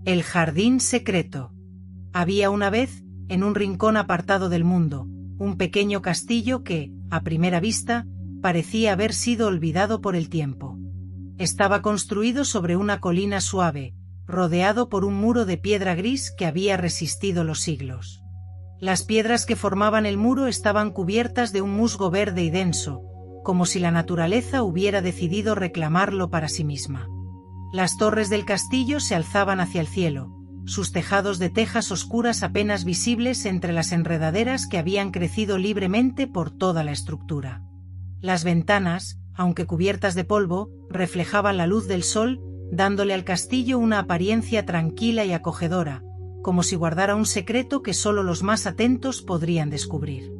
El jardín secreto. Había una vez, en un rincón apartado del mundo, un pequeño castillo que, a primera vista, parecía haber sido olvidado por el tiempo. Estaba construido sobre una colina suave, rodeado por un muro de piedra gris que había resistido los siglos. Las piedras que formaban el muro estaban cubiertas de un musgo verde y denso, como si la naturaleza hubiera decidido reclamarlo para sí misma. Las torres del castillo se alzaban hacia el cielo, sus tejados de tejas oscuras apenas visibles entre las enredaderas que habían crecido libremente por toda la estructura. Las ventanas, aunque cubiertas de polvo, reflejaban la luz del sol, dándole al castillo una apariencia tranquila y acogedora, como si guardara un secreto que solo los más atentos podrían descubrir.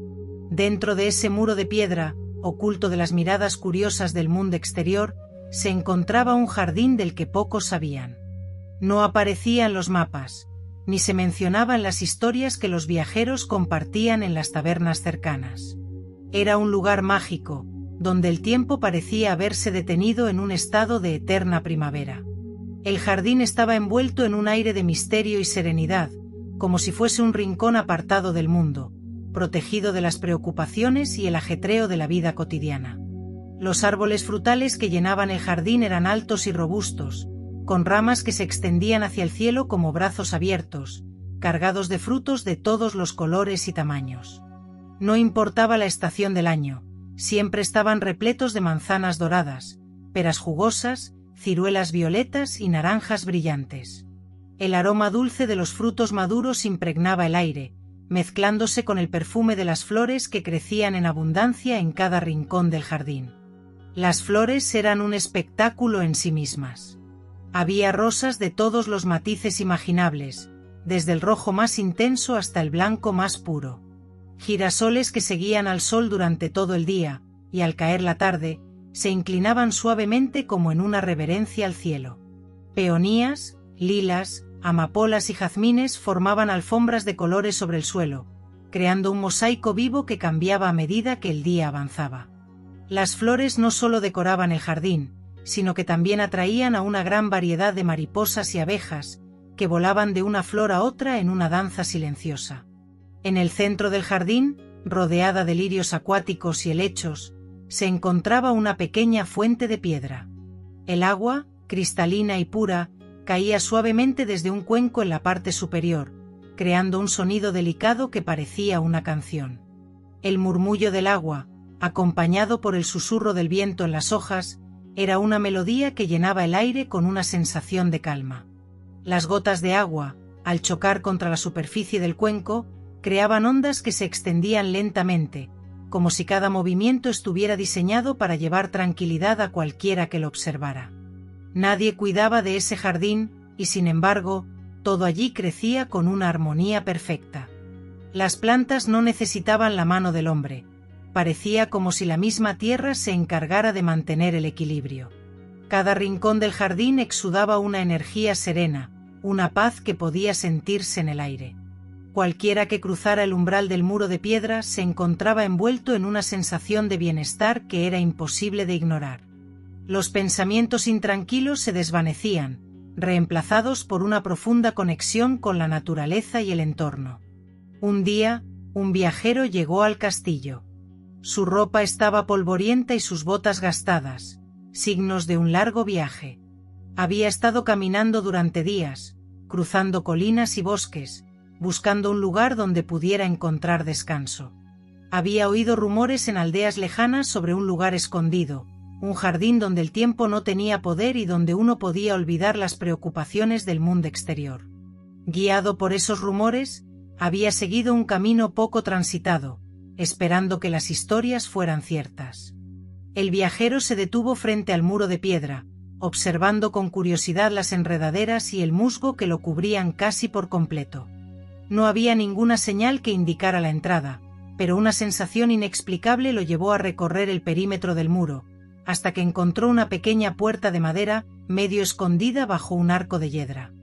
Dentro de ese muro de piedra, oculto de las miradas curiosas del mundo exterior, se encontraba un jardín del que pocos sabían. No aparecía en los mapas, ni se mencionaba en las historias que los viajeros compartían en las tabernas cercanas. Era un lugar mágico, donde el tiempo parecía haberse detenido en un estado de eterna primavera. El jardín estaba envuelto en un aire de misterio y serenidad, como si fuese un rincón apartado del mundo, protegido de las preocupaciones y el ajetreo de la vida cotidiana. Los árboles frutales que llenaban el jardín eran altos y robustos, con ramas que se extendían hacia el cielo como brazos abiertos, cargados de frutos de todos los colores y tamaños. No importaba la estación del año, siempre estaban repletos de manzanas doradas, peras jugosas, ciruelas violetas y naranjas brillantes. El aroma dulce de los frutos maduros impregnaba el aire, mezclándose con el perfume de las flores que crecían en abundancia en cada rincón del jardín. Las flores eran un espectáculo en sí mismas. Había rosas de todos los matices imaginables, desde el rojo más intenso hasta el blanco más puro. Girasoles que seguían al sol durante todo el día, y al caer la tarde, se inclinaban suavemente como en una reverencia al cielo. Peonías, lilas, amapolas y jazmines formaban alfombras de colores sobre el suelo, creando un mosaico vivo que cambiaba a medida que el día avanzaba. Las flores no solo decoraban el jardín, sino que también atraían a una gran variedad de mariposas y abejas, que volaban de una flor a otra en una danza silenciosa. En el centro del jardín, rodeada de lirios acuáticos y helechos, se encontraba una pequeña fuente de piedra. El agua, cristalina y pura, caía suavemente desde un cuenco en la parte superior, creando un sonido delicado que parecía una canción. El murmullo del agua, acompañado por el susurro del viento en las hojas, era una melodía que llenaba el aire con una sensación de calma. Las gotas de agua, al chocar contra la superficie del cuenco, creaban ondas que se extendían lentamente, como si cada movimiento estuviera diseñado para llevar tranquilidad a cualquiera que lo observara. Nadie cuidaba de ese jardín, y sin embargo, todo allí crecía con una armonía perfecta. Las plantas no necesitaban la mano del hombre. Parecía como si la misma tierra se encargara de mantener el equilibrio. Cada rincón del jardín exudaba una energía serena, una paz que podía sentirse en el aire. Cualquiera que cruzara el umbral del muro de piedra se encontraba envuelto en una sensación de bienestar que era imposible de ignorar. Los pensamientos intranquilos se desvanecían, reemplazados por una profunda conexión con la naturaleza y el entorno. Un día, un viajero llegó al castillo. Su ropa estaba polvorienta y sus botas gastadas, signos de un largo viaje. Había estado caminando durante días, cruzando colinas y bosques, buscando un lugar donde pudiera encontrar descanso. Había oído rumores en aldeas lejanas sobre un lugar escondido, un jardín donde el tiempo no tenía poder y donde uno podía olvidar las preocupaciones del mundo exterior. Guiado por esos rumores, había seguido un camino poco transitado, esperando que las historias fueran ciertas. El viajero se detuvo frente al muro de piedra, observando con curiosidad las enredaderas y el musgo que lo cubrían casi por completo. No había ninguna señal que indicara la entrada, pero una sensación inexplicable lo llevó a recorrer el perímetro del muro, hasta que encontró una pequeña puerta de madera, medio escondida bajo un arco de hiedra.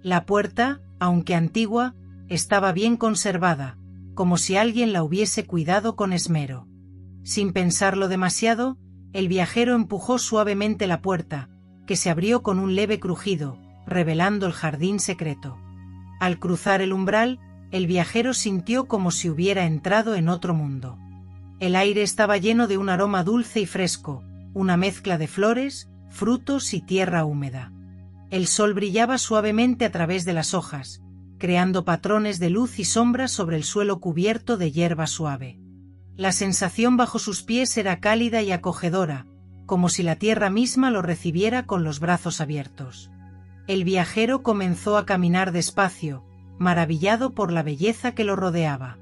La puerta, aunque antigua, estaba bien conservada, como si alguien la hubiese cuidado con esmero. Sin pensarlo demasiado, el viajero empujó suavemente la puerta, que se abrió con un leve crujido, revelando el jardín secreto. Al cruzar el umbral, el viajero sintió como si hubiera entrado en otro mundo. El aire estaba lleno de un aroma dulce y fresco, una mezcla de flores, frutos y tierra húmeda. El sol brillaba suavemente a través de las hojas, creando patrones de luz y sombra sobre el suelo cubierto de hierba suave. La sensación bajo sus pies era cálida y acogedora, como si la tierra misma lo recibiera con los brazos abiertos. El viajero comenzó a caminar despacio, maravillado por la belleza que lo rodeaba.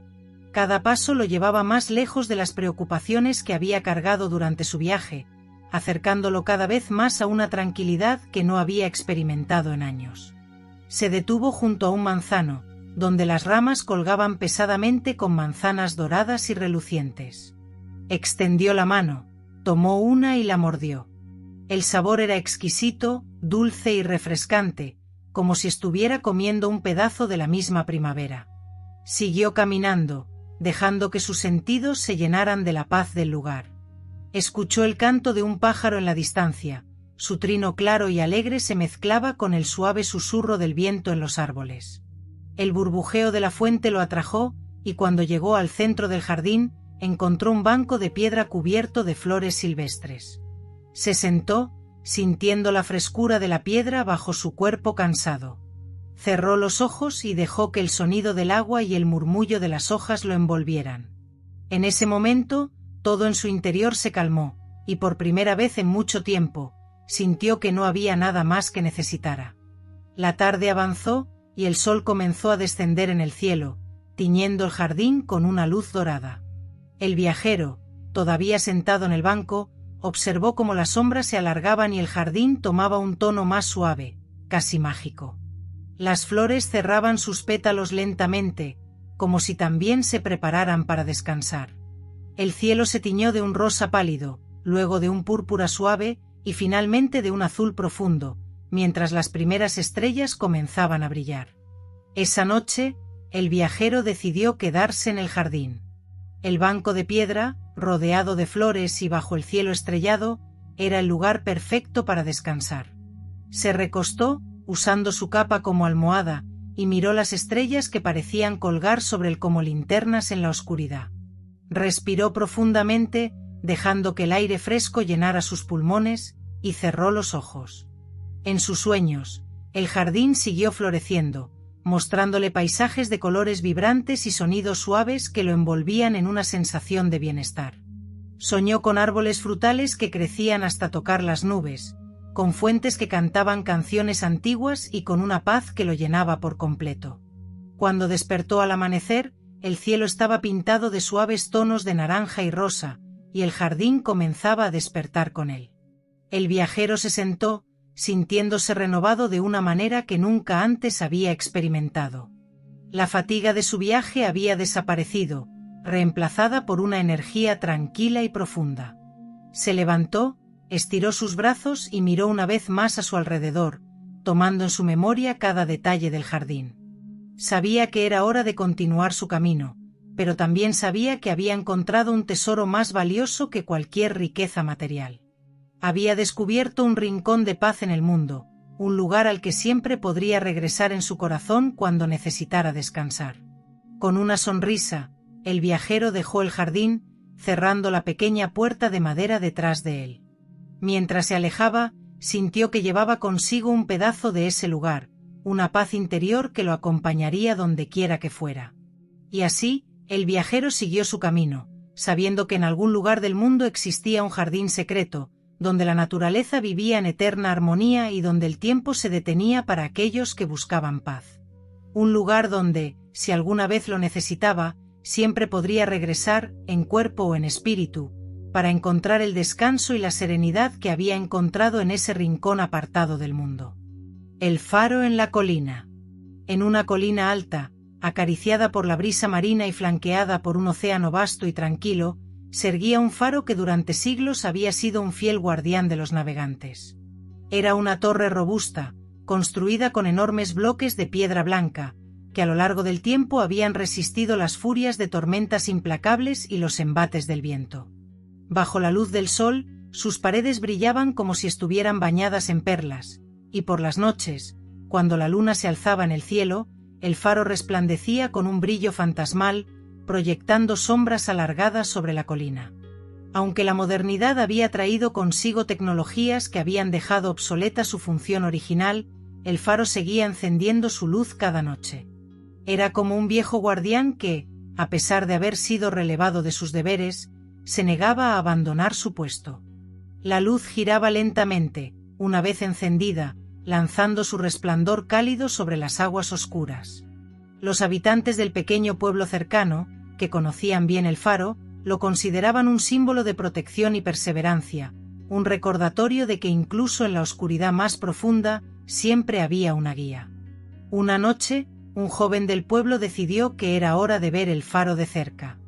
Cada paso lo llevaba más lejos de las preocupaciones que había cargado durante su viaje, acercándolo cada vez más a una tranquilidad que no había experimentado en años. Se detuvo junto a un manzano, donde las ramas colgaban pesadamente con manzanas doradas y relucientes. Extendió la mano, tomó una y la mordió. El sabor era exquisito, dulce y refrescante, como si estuviera comiendo un pedazo de la misma primavera. Siguió caminando, dejando que sus sentidos se llenaran de la paz del lugar. Escuchó el canto de un pájaro en la distancia, su trino claro y alegre se mezclaba con el suave susurro del viento en los árboles. El burbujeo de la fuente lo atrajo, y cuando llegó al centro del jardín, encontró un banco de piedra cubierto de flores silvestres. Se sentó, sintiendo la frescura de la piedra bajo su cuerpo cansado. Cerró los ojos y dejó que el sonido del agua y el murmullo de las hojas lo envolvieran. En ese momento, todo en su interior se calmó, y por primera vez en mucho tiempo, sintió que no había nada más que necesitara. La tarde avanzó, y el sol comenzó a descender en el cielo, tiñendo el jardín con una luz dorada. El viajero, todavía sentado en el banco, observó cómo las sombras se alargaban y el jardín tomaba un tono más suave, casi mágico. Las flores cerraban sus pétalos lentamente, como si también se prepararan para descansar. El cielo se tiñó de un rosa pálido, luego de un púrpura suave, y finalmente de un azul profundo, mientras las primeras estrellas comenzaban a brillar. Esa noche, el viajero decidió quedarse en el jardín. El banco de piedra, rodeado de flores y bajo el cielo estrellado, era el lugar perfecto para descansar. Se recostó, usando su capa como almohada, y miró las estrellas que parecían colgar sobre él como linternas en la oscuridad. Respiró profundamente, dejando que el aire fresco llenara sus pulmones, y cerró los ojos. En sus sueños, el jardín siguió floreciendo, mostrándole paisajes de colores vibrantes y sonidos suaves que lo envolvían en una sensación de bienestar. Soñó con árboles frutales que crecían hasta tocar las nubes, con fuentes que cantaban canciones antiguas y con una paz que lo llenaba por completo. Cuando despertó al amanecer, el cielo estaba pintado de suaves tonos de naranja y rosa, y el jardín comenzaba a despertar con él. El viajero se sentó, sintiéndose renovado de una manera que nunca antes había experimentado. La fatiga de su viaje había desaparecido, reemplazada por una energía tranquila y profunda. Se levantó, estiró sus brazos y miró una vez más a su alrededor, tomando en su memoria cada detalle del jardín. Sabía que era hora de continuar su camino, pero también sabía que había encontrado un tesoro más valioso que cualquier riqueza material. Había descubierto un rincón de paz en el mundo, un lugar al que siempre podría regresar en su corazón cuando necesitara descansar. Con una sonrisa, el viajero dejó el jardín, cerrando la pequeña puerta de madera detrás de él. Mientras se alejaba, sintió que llevaba consigo un pedazo de ese lugar, una paz interior que lo acompañaría donde quiera que fuera. Y así, el viajero siguió su camino, sabiendo que en algún lugar del mundo existía un jardín secreto, donde la naturaleza vivía en eterna armonía y donde el tiempo se detenía para aquellos que buscaban paz. Un lugar donde, si alguna vez lo necesitaba, siempre podría regresar, en cuerpo o en espíritu, para encontrar el descanso y la serenidad que había encontrado en ese rincón apartado del mundo. El faro en la colina. En una colina alta, acariciada por la brisa marina y flanqueada por un océano vasto y tranquilo, se erguía un faro que durante siglos había sido un fiel guardián de los navegantes. Era una torre robusta, construida con enormes bloques de piedra blanca, que a lo largo del tiempo habían resistido las furias de tormentas implacables y los embates del viento. Bajo la luz del sol, sus paredes brillaban como si estuvieran bañadas en perlas, y por las noches, Cuando la luna se alzaba en el cielo, el faro resplandecía con un brillo fantasmal, proyectando sombras alargadas sobre la colina. Aunque la modernidad había traído consigo tecnologías que habían dejado obsoleta su función original, el faro seguía encendiendo su luz cada noche. Era como un viejo guardián que, a pesar de haber sido relevado de sus deberes, se negaba a abandonar su puesto. La luz giraba lentamente, una vez encendida, lanzando su resplandor cálido sobre las aguas oscuras. Los habitantes del pequeño pueblo cercano, que conocían bien el faro, lo consideraban un símbolo de protección y perseverancia, un recordatorio de que incluso en la oscuridad más profunda siempre había una guía. Una noche, un joven del pueblo decidió que era hora de ver el faro de cerca.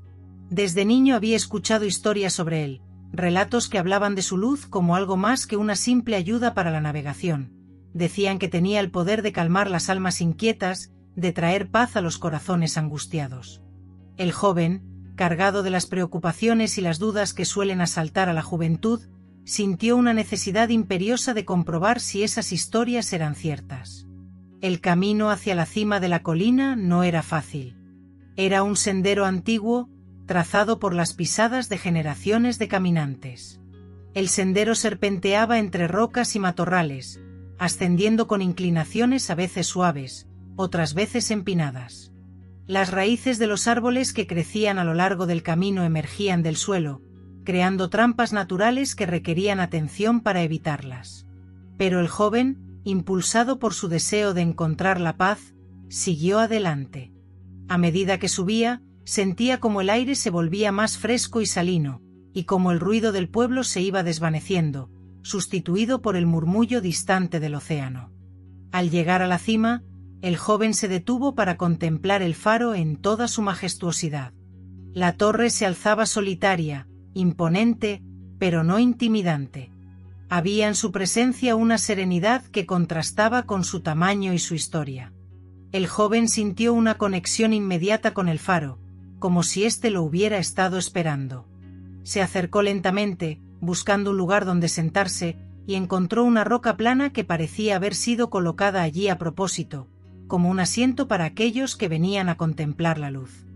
Desde niño había escuchado historias sobre él, relatos que hablaban de su luz como algo más que una simple ayuda para la navegación. Decían que tenía el poder de calmar las almas inquietas, de traer paz a los corazones angustiados. El joven, cargado de las preocupaciones y las dudas que suelen asaltar a la juventud, sintió una necesidad imperiosa de comprobar si esas historias eran ciertas. El camino hacia la cima de la colina no era fácil. Era un sendero antiguo, trazado por las pisadas de generaciones de caminantes. El sendero serpenteaba entre rocas y matorrales, ascendiendo con inclinaciones a veces suaves, otras veces empinadas. Las raíces de los árboles que crecían a lo largo del camino emergían del suelo, creando trampas naturales que requerían atención para evitarlas. Pero el joven, impulsado por su deseo de encontrar la paz, siguió adelante. A medida que subía, sentía como el aire se volvía más fresco y salino, y como el ruido del pueblo se iba desvaneciendo, sustituido por el murmullo distante del océano. Al llegar a la cima, el joven se detuvo para contemplar el faro en toda su majestuosidad. La torre se alzaba solitaria, imponente, pero no intimidante. Había en su presencia una serenidad que contrastaba con su tamaño y su historia. El joven sintió una conexión inmediata con el faro, como si éste lo hubiera estado esperando. Se acercó lentamente, buscando un lugar donde sentarse, y encontró una roca plana que parecía haber sido colocada allí a propósito, como un asiento para aquellos que venían a contemplar la luz.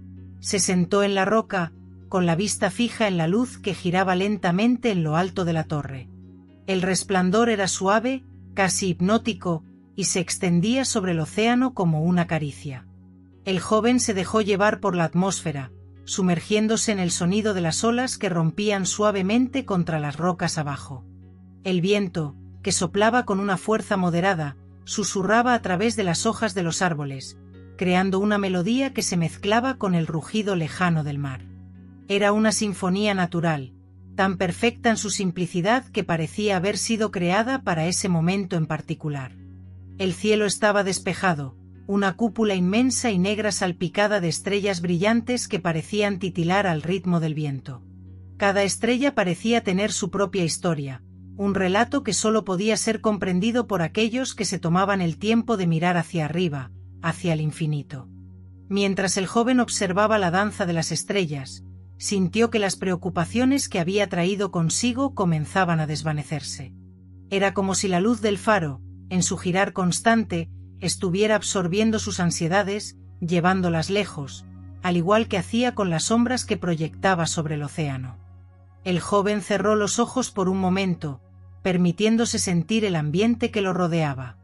Se sentó en la roca, con la vista fija en la luz que giraba lentamente en lo alto de la torre. El resplandor era suave, casi hipnótico, y se extendía sobre el océano como una caricia. El joven se dejó llevar por la atmósfera, sumergiéndose en el sonido de las olas que rompían suavemente contra las rocas abajo. El viento, que soplaba con una fuerza moderada, susurraba a través de las hojas de los árboles, creando una melodía que se mezclaba con el rugido lejano del mar. Era una sinfonía natural, tan perfecta en su simplicidad que parecía haber sido creada para ese momento en particular. El cielo estaba despejado, una cúpula inmensa y negra salpicada de estrellas brillantes que parecían titilar al ritmo del viento. Cada estrella parecía tener su propia historia, un relato que solo podía ser comprendido por aquellos que se tomaban el tiempo de mirar hacia arriba, hacia el infinito. Mientras el joven observaba la danza de las estrellas, sintió que las preocupaciones que había traído consigo comenzaban a desvanecerse. Era como si la luz del faro, en su girar constante, estuviera absorbiendo sus ansiedades, llevándolas lejos, al igual que hacía con las sombras que proyectaba sobre el océano. El joven cerró los ojos por un momento, permitiéndose sentir el ambiente que lo rodeaba.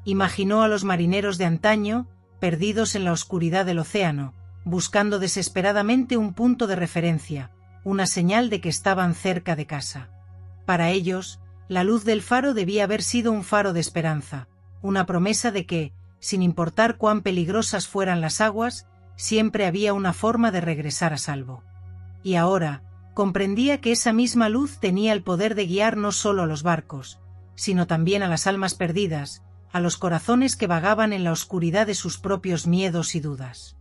Imaginó a los marineros de antaño, perdidos en la oscuridad del océano, buscando desesperadamente un punto de referencia, una señal de que estaban cerca de casa. Para ellos, la luz del faro debía haber sido un faro de esperanza, una promesa de que, sin importar cuán peligrosas fueran las aguas, siempre había una forma de regresar a salvo. Y ahora, comprendía que esa misma luz tenía el poder de guiar no solo a los barcos, sino también a las almas perdidas, a los corazones que vagaban en la oscuridad de sus propios miedos y dudas.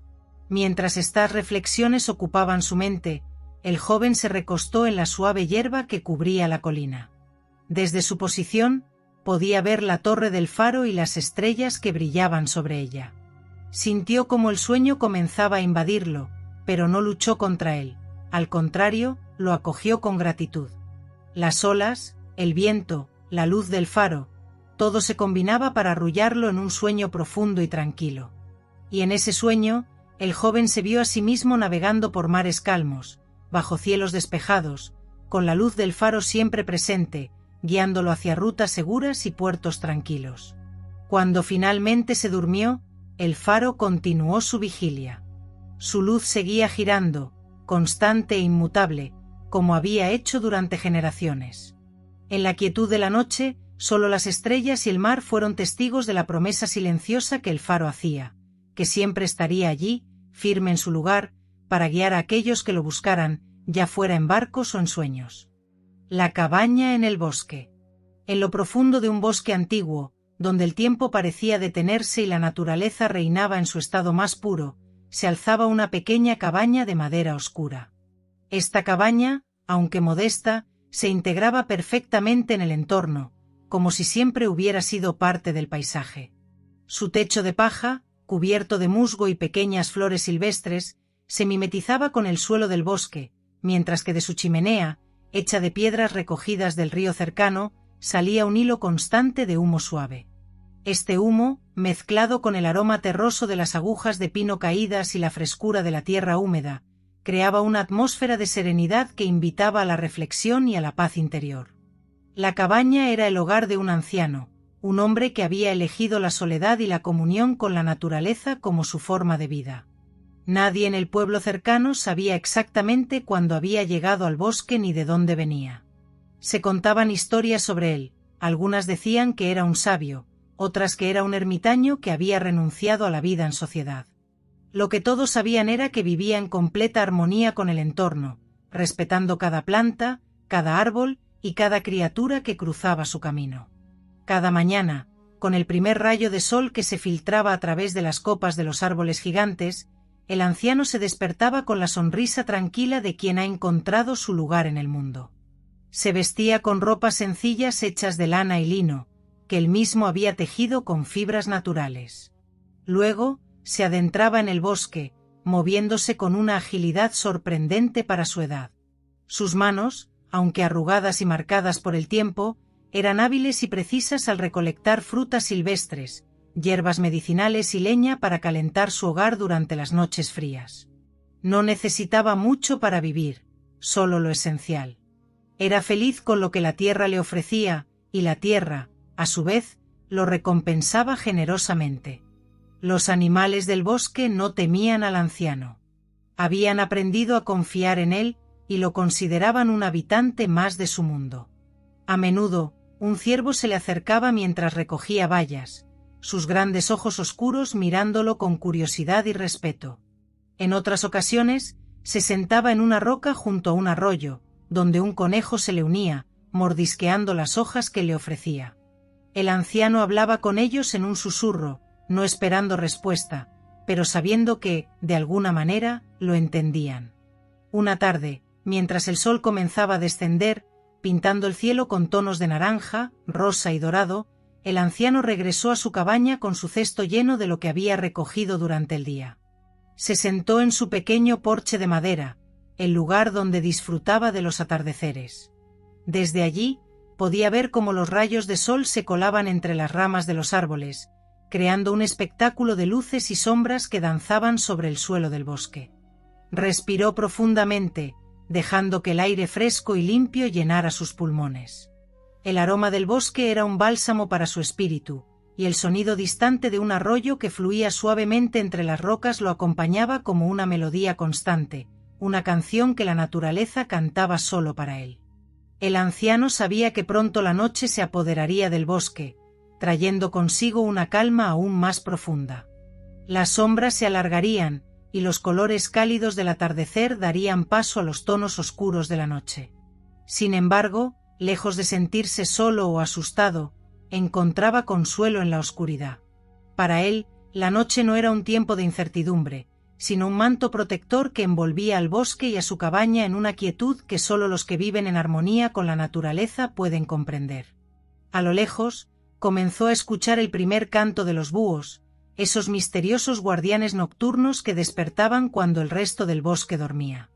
Mientras estas reflexiones ocupaban su mente, el joven se recostó en la suave hierba que cubría la colina. Desde su posición, podía ver la torre del faro y las estrellas que brillaban sobre ella. Sintió como el sueño comenzaba a invadirlo, pero no luchó contra él. Al contrario, lo acogió con gratitud. Las olas, el viento, la luz del faro, Todo se combinaba para arrullarlo en un sueño profundo y tranquilo. Y en ese sueño, el joven se vio a sí mismo navegando por mares calmos, bajo cielos despejados, con la luz del faro siempre presente, guiándolo hacia rutas seguras y puertos tranquilos. Cuando finalmente se durmió, el faro continuó su vigilia. Su luz seguía girando, constante e inmutable, como había hecho durante generaciones. En la quietud de la noche, solo las estrellas y el mar fueron testigos de la promesa silenciosa que el faro hacía, que siempre estaría allí, firme en su lugar, para guiar a aquellos que lo buscaran, ya fuera en barcos o en sueños. La cabaña en el bosque. En lo profundo de un bosque antiguo, donde el tiempo parecía detenerse y la naturaleza reinaba en su estado más puro, se alzaba una pequeña cabaña de madera oscura. Esta cabaña, aunque modesta, se integraba perfectamente en el entorno, como si siempre hubiera sido parte del paisaje. Su techo de paja, cubierto de musgo y pequeñas flores silvestres, se mimetizaba con el suelo del bosque, mientras que de su chimenea, hecha de piedras recogidas del río cercano, salía un hilo constante de humo suave. Este humo, mezclado con el aroma terroso de las agujas de pino caídas y la frescura de la tierra húmeda, creaba una atmósfera de serenidad que invitaba a la reflexión y a la paz interior. La cabaña era el hogar de un anciano, un hombre que había elegido la soledad y la comunión con la naturaleza como su forma de vida. Nadie en el pueblo cercano sabía exactamente cuándo había llegado al bosque ni de dónde venía. Se contaban historias sobre él, algunas decían que era un sabio, otras que era un ermitaño que había renunciado a la vida en sociedad. Lo que todos sabían era que vivía en completa armonía con el entorno, respetando cada planta, cada árbol y cada criatura que cruzaba su camino. Cada mañana, con el primer rayo de sol que se filtraba a través de las copas de los árboles gigantes, el anciano se despertaba con la sonrisa tranquila de quien ha encontrado su lugar en el mundo. Se vestía con ropas sencillas hechas de lana y lino, que él mismo había tejido con fibras naturales. Luego, se adentraba en el bosque, moviéndose con una agilidad sorprendente para su edad. Sus manos, aunque arrugadas y marcadas por el tiempo, eran hábiles y precisas al recolectar frutas silvestres, hierbas medicinales y leña para calentar su hogar durante las noches frías. No necesitaba mucho para vivir, solo lo esencial. Era feliz con lo que la tierra le ofrecía, y la tierra, a su vez, lo recompensaba generosamente. Los animales del bosque no temían al anciano. Habían aprendido a confiar en él y lo consideraban un habitante más de su mundo. A menudo, un ciervo se le acercaba mientras recogía bayas, sus grandes ojos oscuros mirándolo con curiosidad y respeto. En otras ocasiones, se sentaba en una roca junto a un arroyo, donde un conejo se le unía, mordisqueando las hojas que le ofrecía. El anciano hablaba con ellos en un susurro, no esperando respuesta, pero sabiendo que, de alguna manera, lo entendían. Una tarde, mientras el sol comenzaba a descender, pintando el cielo con tonos de naranja, rosa y dorado, el anciano regresó a su cabaña con su cesto lleno de lo que había recogido durante el día. Se sentó en su pequeño porche de madera, el lugar donde disfrutaba de los atardeceres. Desde allí, podía ver cómo los rayos de sol se colaban entre las ramas de los árboles, creando un espectáculo de luces y sombras que danzaban sobre el suelo del bosque. Respiró profundamente, dejando que el aire fresco y limpio llenara sus pulmones. El aroma del bosque era un bálsamo para su espíritu, y el sonido distante de un arroyo que fluía suavemente entre las rocas lo acompañaba como una melodía constante, una canción que la naturaleza cantaba solo para él. El anciano sabía que pronto la noche se apoderaría del bosque, trayendo consigo una calma aún más profunda. Las sombras se alargarían, y los colores cálidos del atardecer darían paso a los tonos oscuros de la noche. Sin embargo, lejos de sentirse solo o asustado, encontraba consuelo en la oscuridad. Para él, la noche no era un tiempo de incertidumbre, sino un manto protector que envolvía al bosque y a su cabaña en una quietud que solo los que viven en armonía con la naturaleza pueden comprender. A lo lejos, comenzó a escuchar el primer canto de los búhos, esos misteriosos guardianes nocturnos que despertaban cuando el resto del bosque dormía.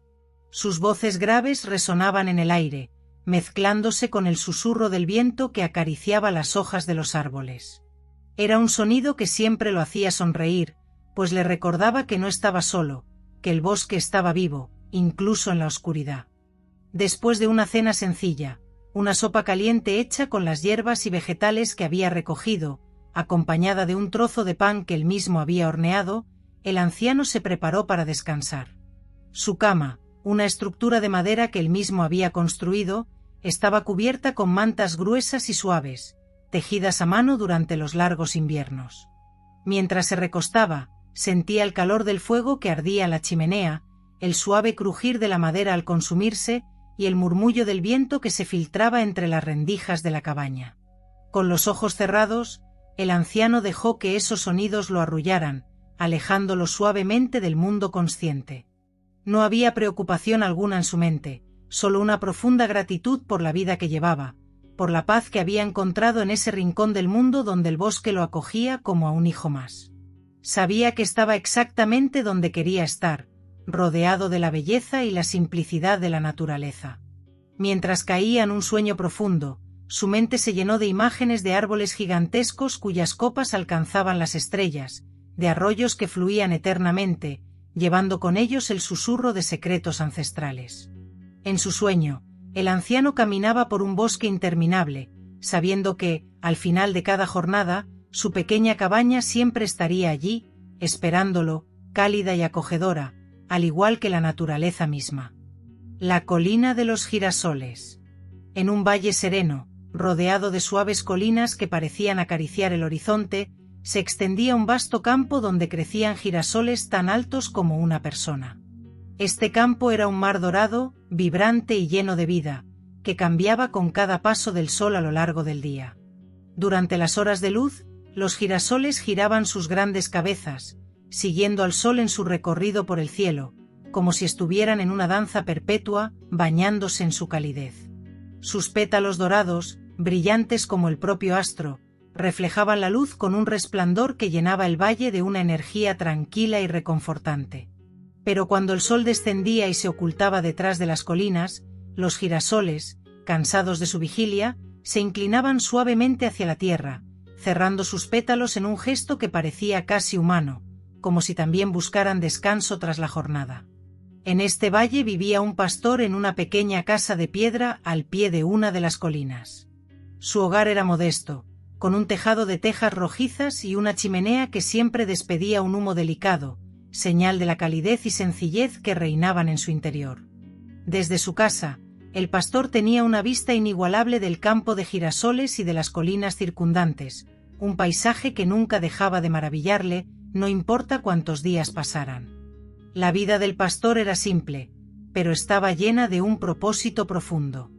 Sus voces graves resonaban en el aire, mezclándose con el susurro del viento que acariciaba las hojas de los árboles. Era un sonido que siempre lo hacía sonreír, pues le recordaba que no estaba solo, que el bosque estaba vivo, incluso en la oscuridad. Después de una cena sencilla, una sopa caliente hecha con las hierbas y vegetales que había recogido, acompañada de un trozo de pan que él mismo había horneado, el anciano se preparó para descansar. Su cama, una estructura de madera que él mismo había construido, estaba cubierta con mantas gruesas y suaves, tejidas a mano durante los largos inviernos. Mientras se recostaba, sentía el calor del fuego que ardía en la chimenea, el suave crujir de la madera al consumirse y el murmullo del viento que se filtraba entre las rendijas de la cabaña. Con los ojos cerrados, el anciano dejó que esos sonidos lo arrullaran, alejándolo suavemente del mundo consciente. No había preocupación alguna en su mente, solo una profunda gratitud por la vida que llevaba, por la paz que había encontrado en ese rincón del mundo donde el bosque lo acogía como a un hijo más. Sabía que estaba exactamente donde quería estar, rodeado de la belleza y la simplicidad de la naturaleza. Mientras caía en un sueño profundo, su mente se llenó de imágenes de árboles gigantescos cuyas copas alcanzaban las estrellas, de arroyos que fluían eternamente, llevando con ellos el susurro de secretos ancestrales. En su sueño, el anciano caminaba por un bosque interminable, sabiendo que, al final de cada jornada, su pequeña cabaña siempre estaría allí, esperándolo, cálida y acogedora, al igual que la naturaleza misma. La colina de los girasoles. En un valle sereno, rodeado de suaves colinas que parecían acariciar el horizonte, se extendía un vasto campo donde crecían girasoles tan altos como una persona. Este campo era un mar dorado, vibrante y lleno de vida, que cambiaba con cada paso del sol a lo largo del día. Durante las horas de luz, los girasoles giraban sus grandes cabezas, siguiendo al sol en su recorrido por el cielo, como si estuvieran en una danza perpetua, bañándose en su calidez. Sus pétalos dorados, brillantes como el propio astro, reflejaban la luz con un resplandor que llenaba el valle de una energía tranquila y reconfortante. Pero cuando el sol descendía y se ocultaba detrás de las colinas, los girasoles, cansados de su vigilia, se inclinaban suavemente hacia la tierra, cerrando sus pétalos en un gesto que parecía casi humano, como si también buscaran descanso tras la jornada. En este valle vivía un pastor en una pequeña casa de piedra al pie de una de las colinas. Su hogar era modesto, con un tejado de tejas rojizas y una chimenea que siempre despedía un humo delicado, señal de la calidez y sencillez que reinaban en su interior. Desde su casa, el pastor tenía una vista inigualable del campo de girasoles y de las colinas circundantes, un paisaje que nunca dejaba de maravillarle, no importa cuántos días pasaran. La vida del pastor era simple, pero estaba llena de un propósito profundo.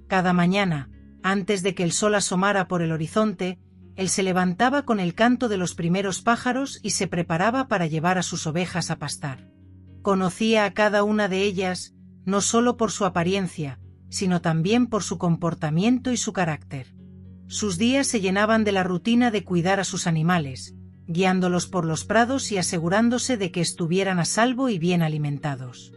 Cada mañana, antes de que el sol asomara por el horizonte, él se levantaba con el canto de los primeros pájaros y se preparaba para llevar a sus ovejas a pastar. Conocía a cada una de ellas, no solo por su apariencia, sino también por su comportamiento y su carácter. Sus días se llenaban de la rutina de cuidar a sus animales, guiándolos por los prados y asegurándose de que estuvieran a salvo y bien alimentados.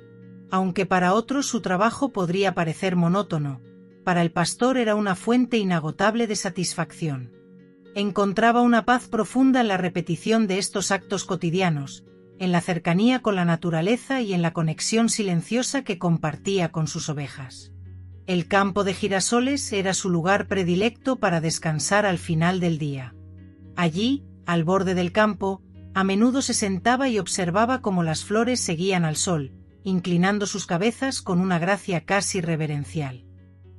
Aunque para otros su trabajo podría parecer monótono, para el pastor era una fuente inagotable de satisfacción. Encontraba una paz profunda en la repetición de estos actos cotidianos, en la cercanía con la naturaleza y en la conexión silenciosa que compartía con sus ovejas. El campo de girasoles era su lugar predilecto para descansar al final del día. Allí, al borde del campo, a menudo se sentaba y observaba cómo las flores seguían al sol, inclinando sus cabezas con una gracia casi reverencial.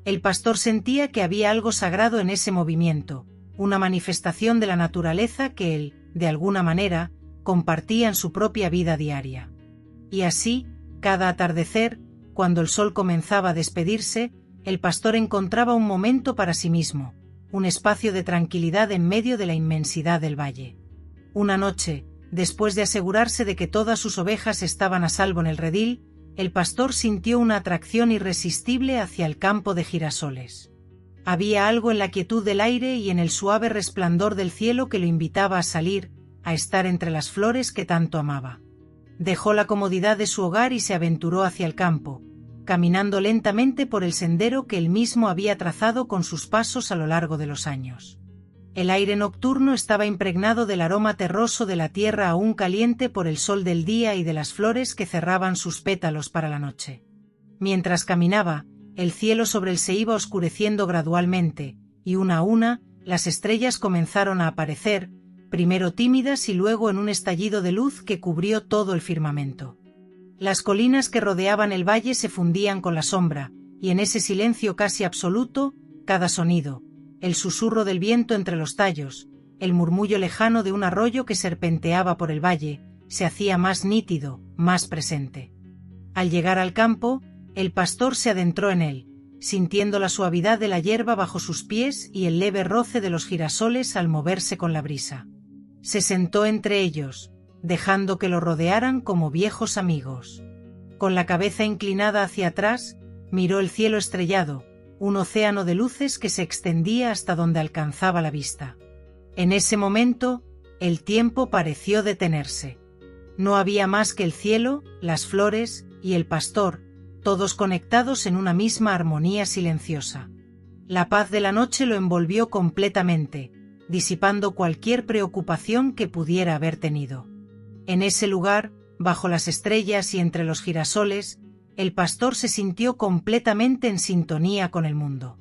El pastor sentía que había algo sagrado en ese movimiento, una manifestación de la naturaleza que él, de alguna manera, compartía en su propia vida diaria. Y así, cada atardecer, cuando el sol comenzaba a despedirse, el pastor encontraba un momento para sí mismo, un espacio de tranquilidad en medio de la inmensidad del valle. Una noche, después de asegurarse de que todas sus ovejas estaban a salvo en el redil, el pastor sintió una atracción irresistible hacia el campo de girasoles. Había algo en la quietud del aire y en el suave resplandor del cielo que lo invitaba a salir, a estar entre las flores que tanto amaba. Dejó la comodidad de su hogar y se aventuró hacia el campo, caminando lentamente por el sendero que él mismo había trazado con sus pasos a lo largo de los años. El aire nocturno estaba impregnado del aroma terroso de la tierra aún caliente por el sol del día y de las flores que cerraban sus pétalos para la noche. Mientras caminaba, el cielo sobre él se iba oscureciendo gradualmente, y una a una, las estrellas comenzaron a aparecer, primero tímidas y luego en un estallido de luz que cubrió todo el firmamento. Las colinas que rodeaban el valle se fundían con la sombra, y en ese silencio casi absoluto, cada sonido, el susurro del viento entre los tallos, el murmullo lejano de un arroyo que serpenteaba por el valle, se hacía más nítido, más presente. Al llegar al campo, el pastor se adentró en él, sintiendo la suavidad de la hierba bajo sus pies y el leve roce de los girasoles al moverse con la brisa. Se sentó entre ellos, dejando que lo rodearan como viejos amigos. Con la cabeza inclinada hacia atrás, miró el cielo estrellado, un océano de luces que se extendía hasta donde alcanzaba la vista. En ese momento, el tiempo pareció detenerse. No había más que el cielo, las flores y el pastor, todos conectados en una misma armonía silenciosa. La paz de la noche lo envolvió completamente, disipando cualquier preocupación que pudiera haber tenido. En ese lugar, bajo las estrellas y entre los girasoles, el pastor se sintió completamente en sintonía con el mundo.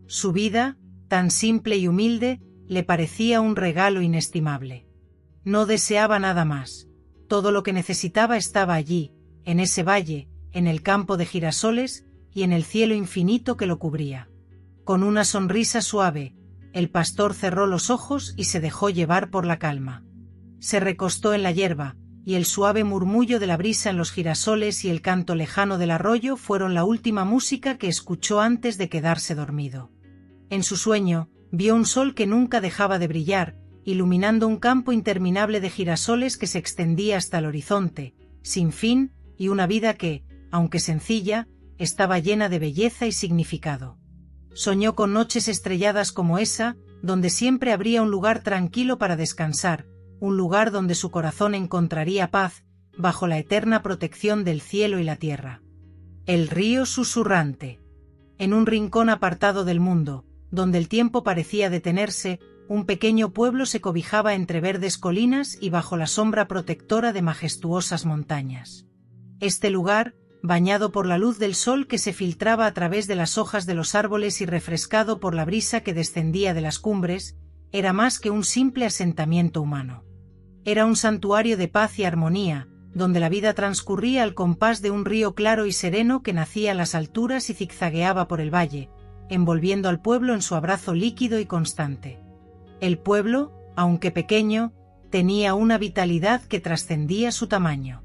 Su vida, tan simple y humilde, le parecía un regalo inestimable. No deseaba nada más. Todo lo que necesitaba estaba allí, en ese valle, en el campo de girasoles y en el cielo infinito que lo cubría. Con una sonrisa suave, el pastor cerró los ojos y se dejó llevar por la calma. Se recostó en la hierba, y el suave murmullo de la brisa en los girasoles y el canto lejano del arroyo fueron la última música que escuchó antes de quedarse dormido. En su sueño, vio un sol que nunca dejaba de brillar, iluminando un campo interminable de girasoles que se extendía hasta el horizonte, sin fin, y una vida que, aunque sencilla, estaba llena de belleza y significado. Soñó con noches estrelladas como esa, donde siempre habría un lugar tranquilo para descansar, un lugar donde su corazón encontraría paz, bajo la eterna protección del cielo y la tierra. El río susurrante. En un rincón apartado del mundo, donde el tiempo parecía detenerse, un pequeño pueblo se cobijaba entre verdes colinas y bajo la sombra protectora de majestuosas montañas. Este lugar, bañado por la luz del sol que se filtraba a través de las hojas de los árboles y refrescado por la brisa que descendía de las cumbres, era más que un simple asentamiento humano. Era un santuario de paz y armonía, donde la vida transcurría al compás de un río claro y sereno que nacía a las alturas y zigzagueaba por el valle, envolviendo al pueblo en su abrazo líquido y constante. El pueblo, aunque pequeño, tenía una vitalidad que trascendía su tamaño.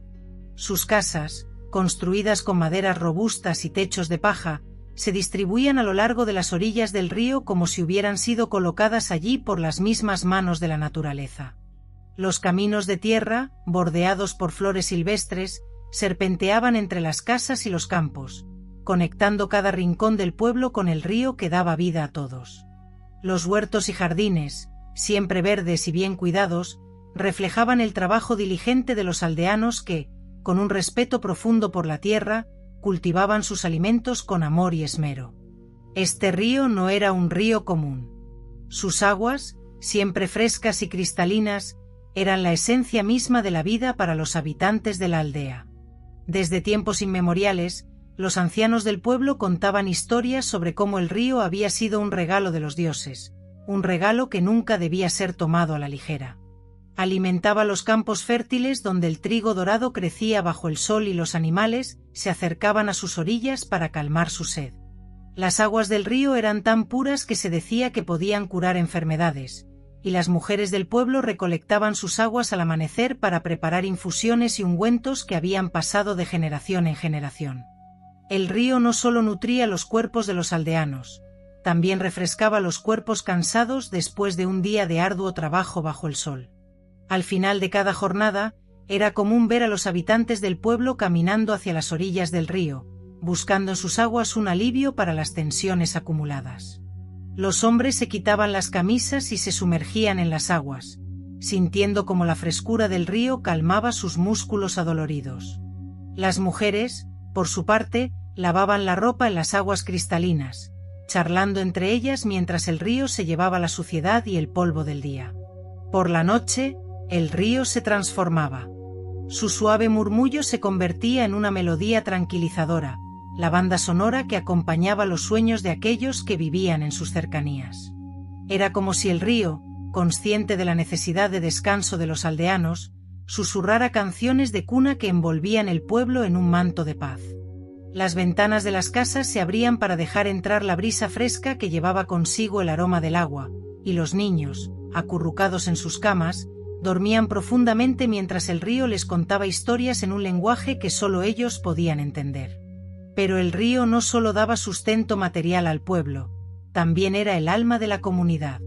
Sus casas, construidas con maderas robustas y techos de paja, se distribuían a lo largo de las orillas del río como si hubieran sido colocadas allí por las mismas manos de la naturaleza. Los caminos de tierra, bordeados por flores silvestres, serpenteaban entre las casas y los campos, conectando cada rincón del pueblo con el río que daba vida a todos. Los huertos y jardines, siempre verdes y bien cuidados, reflejaban el trabajo diligente de los aldeanos que, con un respeto profundo por la tierra, cultivaban sus alimentos con amor y esmero. Este río no era un río común. Sus aguas, siempre frescas y cristalinas, eran la esencia misma de la vida para los habitantes de la aldea. Desde tiempos inmemoriales, los ancianos del pueblo contaban historias sobre cómo el río había sido un regalo de los dioses, un regalo que nunca debía ser tomado a la ligera. Alimentaba los campos fértiles donde el trigo dorado crecía bajo el sol y los animales se acercaban a sus orillas para calmar su sed. Las aguas del río eran tan puras que se decía que podían curar enfermedades, y las mujeres del pueblo recolectaban sus aguas al amanecer para preparar infusiones y ungüentos que habían pasado de generación en generación. El río no solo nutría los cuerpos de los aldeanos, también refrescaba los cuerpos cansados después de un día de arduo trabajo bajo el sol. Al final de cada jornada, era común ver a los habitantes del pueblo caminando hacia las orillas del río, buscando en sus aguas un alivio para las tensiones acumuladas. Los hombres se quitaban las camisas y se sumergían en las aguas, sintiendo como la frescura del río calmaba sus músculos adoloridos. Las mujeres, por su parte, lavaban la ropa en las aguas cristalinas, charlando entre ellas mientras el río se llevaba la suciedad y el polvo del día. Por la noche, el río se transformaba. Su suave murmullo se convertía en una melodía tranquilizadora, la banda sonora que acompañaba los sueños de aquellos que vivían en sus cercanías. Era como si el río, consciente de la necesidad de descanso de los aldeanos, susurrara canciones de cuna que envolvían el pueblo en un manto de paz. Las ventanas de las casas se abrían para dejar entrar la brisa fresca que llevaba consigo el aroma del agua, y los niños, acurrucados en sus camas, dormían profundamente mientras el río les contaba historias en un lenguaje que solo ellos podían entender. Pero el río no solo daba sustento material al pueblo, también era el alma de la comunidad.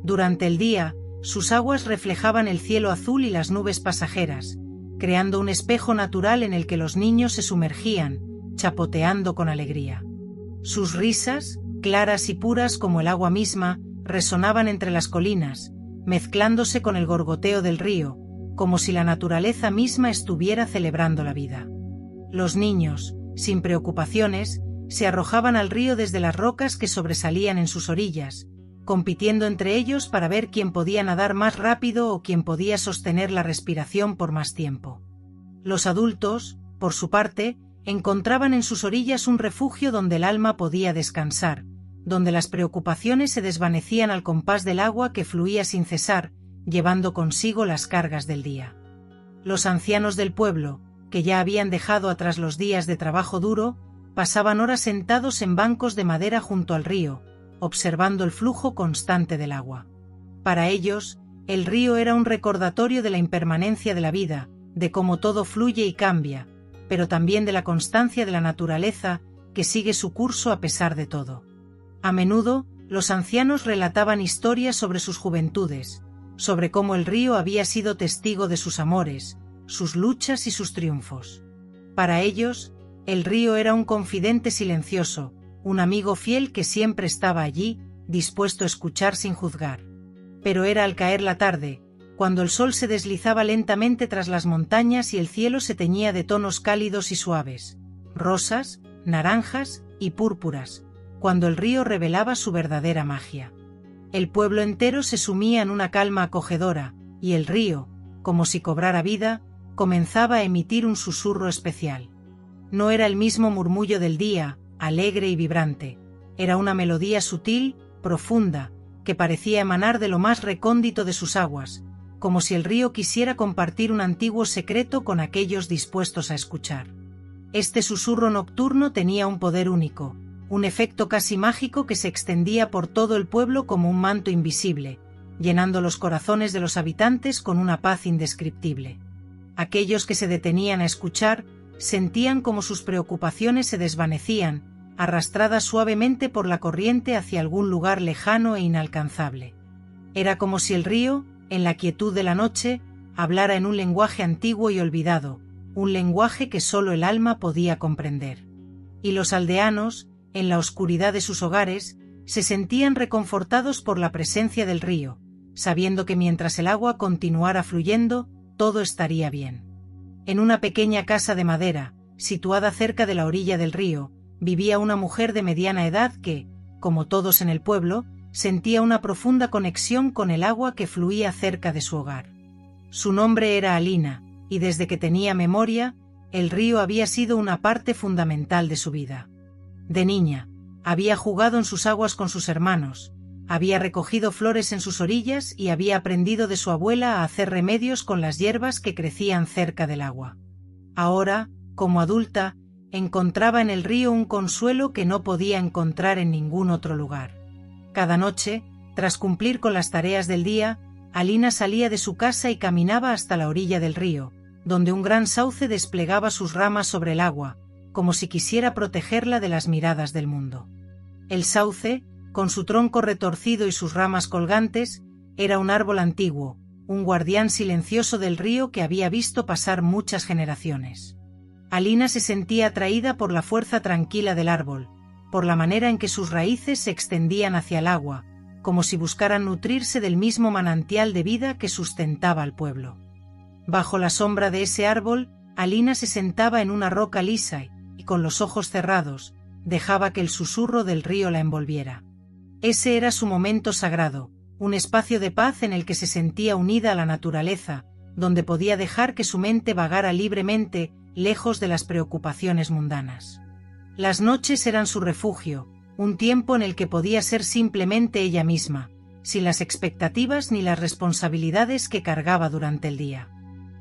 Durante el día, sus aguas reflejaban el cielo azul y las nubes pasajeras, creando un espejo natural en el que los niños se sumergían, chapoteando con alegría. Sus risas, claras y puras como el agua misma, resonaban entre las colinas, mezclándose con el gorgoteo del río, como si la naturaleza misma estuviera celebrando la vida. Los niños, sin preocupaciones, se arrojaban al río desde las rocas que sobresalían en sus orillas, compitiendo entre ellos para ver quién podía nadar más rápido o quién podía sostener la respiración por más tiempo. Los adultos, por su parte, encontraban en sus orillas un refugio donde el alma podía descansar, donde las preocupaciones se desvanecían al compás del agua que fluía sin cesar, llevando consigo las cargas del día. Los ancianos del pueblo, que ya habían dejado atrás los días de trabajo duro, pasaban horas sentados en bancos de madera junto al río, observando el flujo constante del agua. Para ellos, el río era un recordatorio de la impermanencia de la vida, de cómo todo fluye y cambia, pero también de la constancia de la naturaleza, que sigue su curso a pesar de todo. A menudo, los ancianos relataban historias sobre sus juventudes, sobre cómo el río había sido testigo de sus amores, sus luchas y sus triunfos. Para ellos, el río era un confidente silencioso, un amigo fiel que siempre estaba allí, dispuesto a escuchar sin juzgar. Pero era al caer la tarde, cuando el sol se deslizaba lentamente tras las montañas y el cielo se teñía de tonos cálidos y suaves, rosas, naranjas y púrpuras, cuando el río revelaba su verdadera magia. El pueblo entero se sumía en una calma acogedora, y el río, como si cobrara vida, comenzaba a emitir un susurro especial. No era el mismo murmullo del día, alegre y vibrante, era una melodía sutil, profunda, que parecía emanar de lo más recóndito de sus aguas, como si el río quisiera compartir un antiguo secreto con aquellos dispuestos a escuchar. Este susurro nocturno tenía un poder único, un efecto casi mágico que se extendía por todo el pueblo como un manto invisible, llenando los corazones de los habitantes con una paz indescriptible. Aquellos que se detenían a escuchar sentían como sus preocupaciones se desvanecían, arrastradas suavemente por la corriente hacia algún lugar lejano e inalcanzable. Era como si el río, en la quietud de la noche, hablara en un lenguaje antiguo y olvidado, un lenguaje que solo el alma podía comprender. Y los aldeanos, en la oscuridad de sus hogares, se sentían reconfortados por la presencia del río, sabiendo que mientras el agua continuara fluyendo, todo estaría bien. En una pequeña casa de madera, situada cerca de la orilla del río, vivía una mujer de mediana edad que, como todos en el pueblo, sentía una profunda conexión con el agua que fluía cerca de su hogar. Su nombre era Alina, y desde que tenía memoria, el río había sido una parte fundamental de su vida. De niña, había jugado en sus aguas con sus hermanos, había recogido flores en sus orillas y había aprendido de su abuela a hacer remedios con las hierbas que crecían cerca del agua. Ahora, como adulta, encontraba en el río un consuelo que no podía encontrar en ningún otro lugar. Cada noche, tras cumplir con las tareas del día, Alina salía de su casa y caminaba hasta la orilla del río, donde un gran sauce desplegaba sus ramas sobre el agua, como si quisiera protegerla de las miradas del mundo. El sauce, con su tronco retorcido y sus ramas colgantes, era un árbol antiguo, un guardián silencioso del río que había visto pasar muchas generaciones. Alina se sentía atraída por la fuerza tranquila del árbol, por la manera en que sus raíces se extendían hacia el agua, como si buscaran nutrirse del mismo manantial de vida que sustentaba al pueblo. Bajo la sombra de ese árbol, Alina se sentaba en una roca lisa y, con los ojos cerrados, dejaba que el susurro del río la envolviera. Ese era su momento sagrado, un espacio de paz en el que se sentía unida a la naturaleza, donde podía dejar que su mente vagara libremente, lejos de las preocupaciones mundanas. Las noches eran su refugio, un tiempo en el que podía ser simplemente ella misma, sin las expectativas ni las responsabilidades que cargaba durante el día.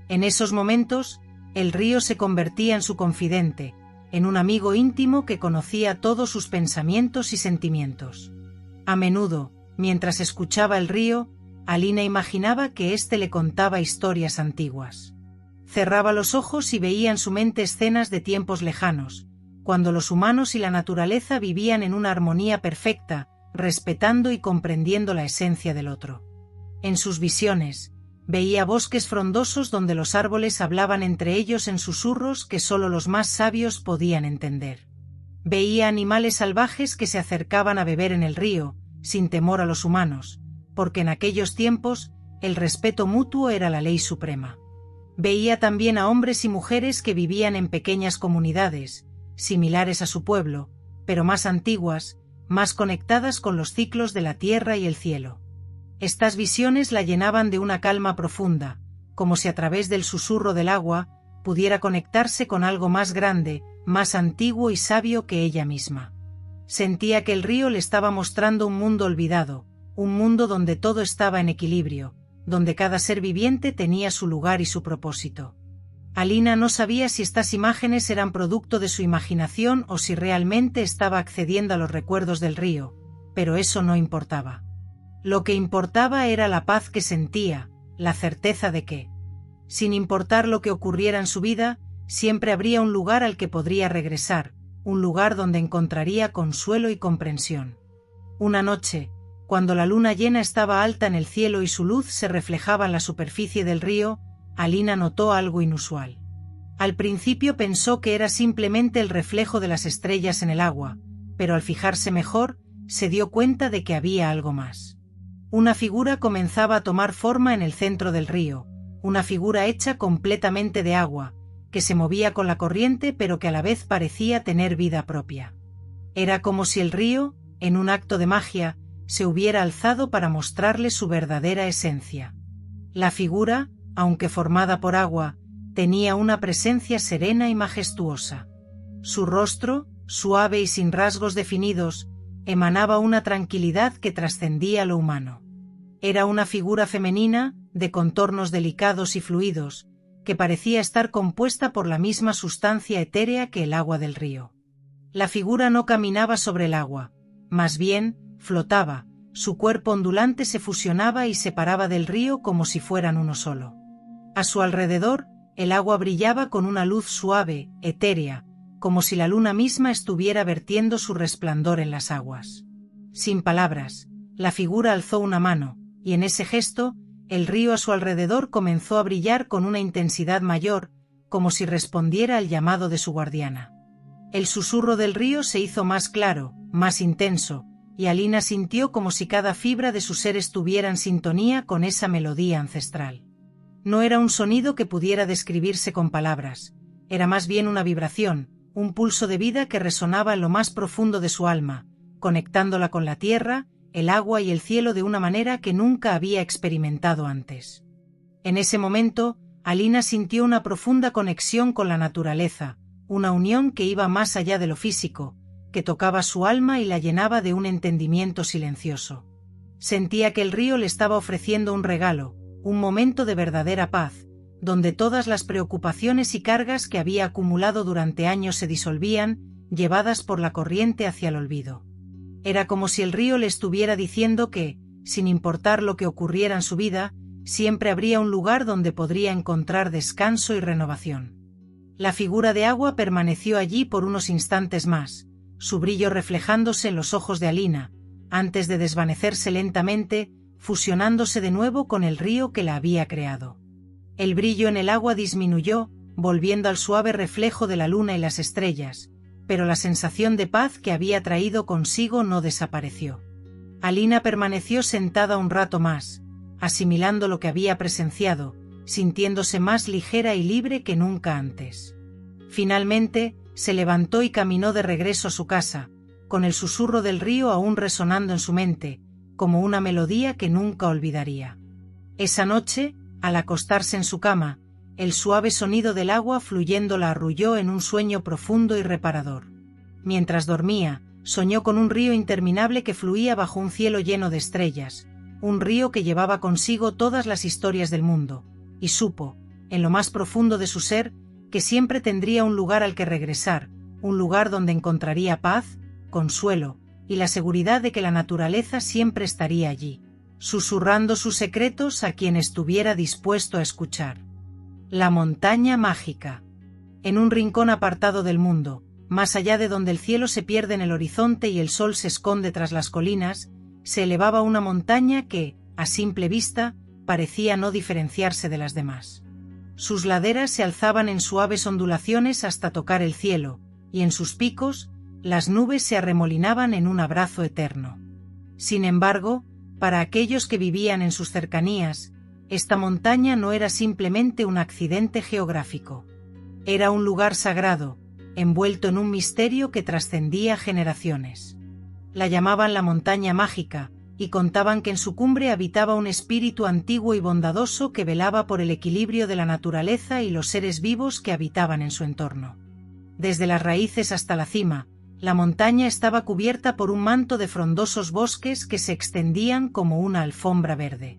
En esos momentos, el río se convertía en su confidente, en un amigo íntimo que conocía todos sus pensamientos y sentimientos. A menudo, mientras escuchaba el río, Alina imaginaba que éste le contaba historias antiguas. Cerraba los ojos y veía en su mente escenas de tiempos lejanos, cuando los humanos y la naturaleza vivían en una armonía perfecta, respetando y comprendiendo la esencia del otro. En sus visiones, veía bosques frondosos donde los árboles hablaban entre ellos en susurros que solo los más sabios podían entender. Veía animales salvajes que se acercaban a beber en el río, sin temor a los humanos, porque en aquellos tiempos, el respeto mutuo era la ley suprema. Veía también a hombres y mujeres que vivían en pequeñas comunidades, similares a su pueblo, pero más antiguas, más conectadas con los ciclos de la tierra y el cielo. Estas visiones la llenaban de una calma profunda, como si a través del susurro del agua pudiera conectarse con algo más grande, más antiguo y sabio que ella misma. Sentía que el río le estaba mostrando un mundo olvidado, un mundo donde todo estaba en equilibrio, donde cada ser viviente tenía su lugar y su propósito. Alina no sabía si estas imágenes eran producto de su imaginación o si realmente estaba accediendo a los recuerdos del río, pero eso no importaba. Lo que importaba era la paz que sentía, la certeza de que, sin importar lo que ocurriera en su vida, siempre habría un lugar al que podría regresar, un lugar donde encontraría consuelo y comprensión. Una noche, cuando la luna llena estaba alta en el cielo y su luz se reflejaba en la superficie del río, Alina notó algo inusual. Al principio pensó que era simplemente el reflejo de las estrellas en el agua, pero al fijarse mejor, se dio cuenta de que había algo más. Una figura comenzaba a tomar forma en el centro del río, una figura hecha completamente de agua, que se movía con la corriente pero que a la vez parecía tener vida propia. Era como si el río, en un acto de magia, se hubiera alzado para mostrarle su verdadera esencia. La figura, aunque formada por agua, tenía una presencia serena y majestuosa. Su rostro, suave y sin rasgos definidos, emanaba una tranquilidad que trascendía lo humano. Era una figura femenina, de contornos delicados y fluidos, que parecía estar compuesta por la misma sustancia etérea que el agua del río. La figura no caminaba sobre el agua, más bien, flotaba, su cuerpo ondulante se fusionaba y separaba del río como si fueran uno solo. A su alrededor, el agua brillaba con una luz suave, etérea, como si la luna misma estuviera vertiendo su resplandor en las aguas. Sin palabras, la figura alzó una mano, y en ese gesto, el río a su alrededor comenzó a brillar con una intensidad mayor, como si respondiera al llamado de su guardiana. El susurro del río se hizo más claro, más intenso, y Alina sintió como si cada fibra de su ser estuviera en sintonía con esa melodía ancestral. No era un sonido que pudiera describirse con palabras, era más bien una vibración, un pulso de vida que resonaba en lo más profundo de su alma, conectándola con la tierra, el agua y el cielo de una manera que nunca había experimentado antes. En ese momento, Alina sintió una profunda conexión con la naturaleza, una unión que iba más allá de lo físico, que tocaba su alma y la llenaba de un entendimiento silencioso. Sentía que el río le estaba ofreciendo un regalo, un momento de verdadera paz, donde todas las preocupaciones y cargas que había acumulado durante años se disolvían, llevadas por la corriente hacia el olvido. Era como si el río le estuviera diciendo que, sin importar lo que ocurriera en su vida, siempre habría un lugar donde podría encontrar descanso y renovación. La figura de agua permaneció allí por unos instantes más, su brillo reflejándose en los ojos de Alina, antes de desvanecerse lentamente, fusionándose de nuevo con el río que la había creado. El brillo en el agua disminuyó, volviendo al suave reflejo de la luna y las estrellas, pero la sensación de paz que había traído consigo no desapareció. Alina permaneció sentada un rato más, asimilando lo que había presenciado, sintiéndose más ligera y libre que nunca antes. Finalmente, se levantó y caminó de regreso a su casa, con el susurro del río aún resonando en su mente, como una melodía que nunca olvidaría. Esa noche, al acostarse en su cama, el suave sonido del agua fluyendo la arrulló en un sueño profundo y reparador. Mientras dormía, soñó con un río interminable que fluía bajo un cielo lleno de estrellas, un río que llevaba consigo todas las historias del mundo, y supo, en lo más profundo de su ser, que siempre tendría un lugar al que regresar, un lugar donde encontraría paz, consuelo, y la seguridad de que la naturaleza siempre estaría allí, susurrando sus secretos a quien estuviera dispuesto a escuchar. La montaña mágica. En un rincón apartado del mundo, más allá de donde el cielo se pierde en el horizonte y el sol se esconde tras las colinas, se elevaba una montaña que, a simple vista, parecía no diferenciarse de las demás. Sus laderas se alzaban en suaves ondulaciones hasta tocar el cielo, y en sus picos, las nubes se arremolinaban en un abrazo eterno. Sin embargo, para aquellos que vivían en sus cercanías, esta montaña no era simplemente un accidente geográfico. Era un lugar sagrado, envuelto en un misterio que trascendía generaciones. La llamaban la montaña mágica, y contaban que en su cumbre habitaba un espíritu antiguo y bondadoso que velaba por el equilibrio de la naturaleza y los seres vivos que habitaban en su entorno. Desde las raíces hasta la cima, la montaña estaba cubierta por un manto de frondosos bosques que se extendían como una alfombra verde.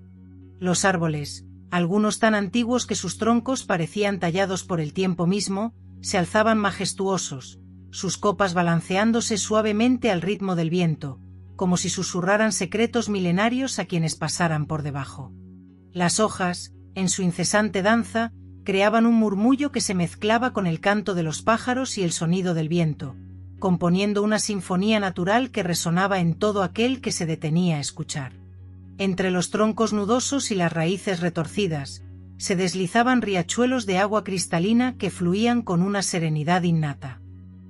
Los árboles, algunos tan antiguos que sus troncos parecían tallados por el tiempo mismo, se alzaban majestuosos, sus copas balanceándose suavemente al ritmo del viento, como si susurraran secretos milenarios a quienes pasaran por debajo. Las hojas, en su incesante danza, creaban un murmullo que se mezclaba con el canto de los pájaros y el sonido del viento, componiendo una sinfonía natural que resonaba en todo aquel que se detenía a escuchar. Entre los troncos nudosos y las raíces retorcidas, se deslizaban riachuelos de agua cristalina que fluían con una serenidad innata.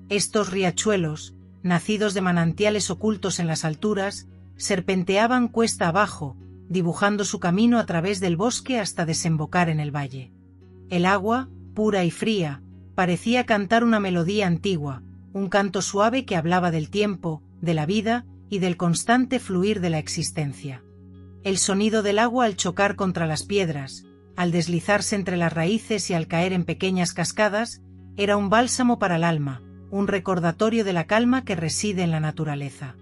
Estos riachuelos, nacidos de manantiales ocultos en las alturas, serpenteaban cuesta abajo, dibujando su camino a través del bosque hasta desembocar en el valle. El agua, pura y fría, parecía cantar una melodía antigua, un canto suave que hablaba del tiempo, de la vida y del constante fluir de la existencia. El sonido del agua al chocar contra las piedras, al deslizarse entre las raíces y al caer en pequeñas cascadas, era un bálsamo para el alma, un recordatorio de la calma que reside en la naturaleza.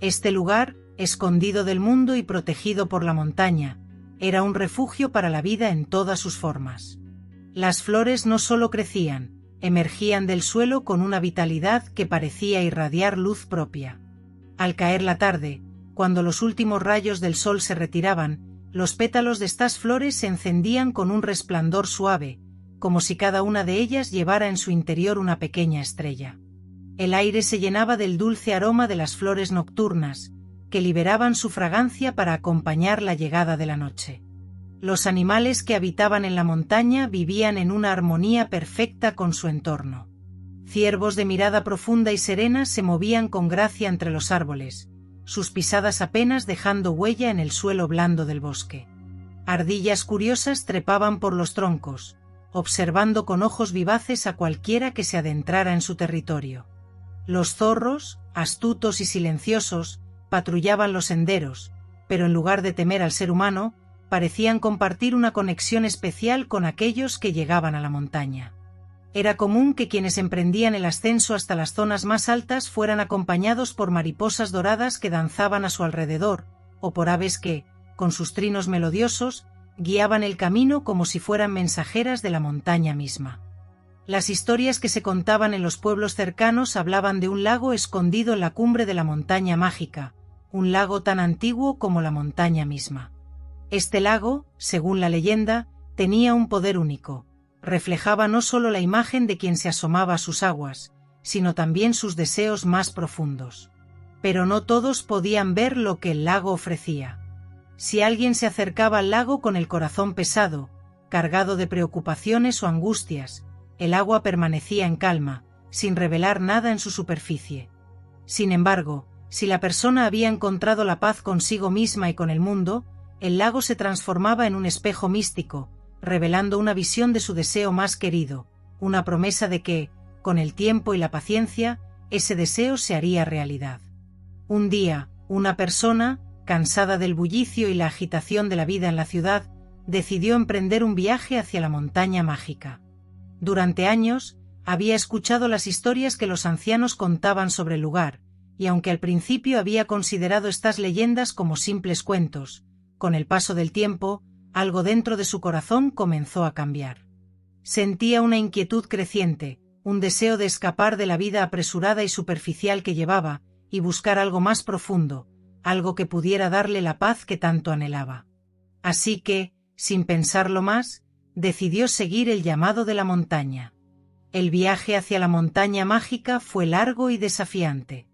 Este lugar, escondido del mundo y protegido por la montaña, era un refugio para la vida en todas sus formas. Las flores no solo crecían, emergían del suelo con una vitalidad que parecía irradiar luz propia. Al caer la tarde, cuando los últimos rayos del sol se retiraban, los pétalos de estas flores se encendían con un resplandor suave, como si cada una de ellas llevara en su interior una pequeña estrella. El aire se llenaba del dulce aroma de las flores nocturnas, que liberaban su fragancia para acompañar la llegada de la noche. Los animales que habitaban en la montaña vivían en una armonía perfecta con su entorno. Ciervos de mirada profunda y serena se movían con gracia entre los árboles, sus pisadas apenas dejando huella en el suelo blando del bosque. Ardillas curiosas trepaban por los troncos, observando con ojos vivaces a cualquiera que se adentrara en su territorio. Los zorros, astutos y silenciosos, patrullaban los senderos, pero en lugar de temer al ser humano, parecían compartir una conexión especial con aquellos que llegaban a la montaña. Era común que quienes emprendían el ascenso hasta las zonas más altas fueran acompañados por mariposas doradas que danzaban a su alrededor, o por aves que, con sus trinos melodiosos, guiaban el camino como si fueran mensajeras de la montaña misma. Las historias que se contaban en los pueblos cercanos hablaban de un lago escondido en la cumbre de la montaña mágica, un lago tan antiguo como la montaña misma. Este lago, según la leyenda, tenía un poder único. Reflejaba no solo la imagen de quien se asomaba a sus aguas, sino también sus deseos más profundos. Pero no todos podían ver lo que el lago ofrecía. Si alguien se acercaba al lago con el corazón pesado, cargado de preocupaciones o angustias, el agua permanecía en calma, sin revelar nada en su superficie. Sin embargo, si la persona había encontrado la paz consigo misma y con el mundo, el lago se transformaba en un espejo místico, revelando una visión de su deseo más querido, una promesa de que, con el tiempo y la paciencia, ese deseo se haría realidad. Un día, una persona, cansada del bullicio y la agitación de la vida en la ciudad, decidió emprender un viaje hacia la montaña mágica. Durante años, había escuchado las historias que los ancianos contaban sobre el lugar, y aunque al principio había considerado estas leyendas como simples cuentos, con el paso del tiempo, algo dentro de su corazón comenzó a cambiar. Sentía una inquietud creciente, un deseo de escapar de la vida apresurada y superficial que llevaba, y buscar algo más profundo, algo que pudiera darle la paz que tanto anhelaba. Así que, sin pensarlo más, decidió seguir el llamado de la montaña. El viaje hacia la montaña mágica fue largo y desafiante.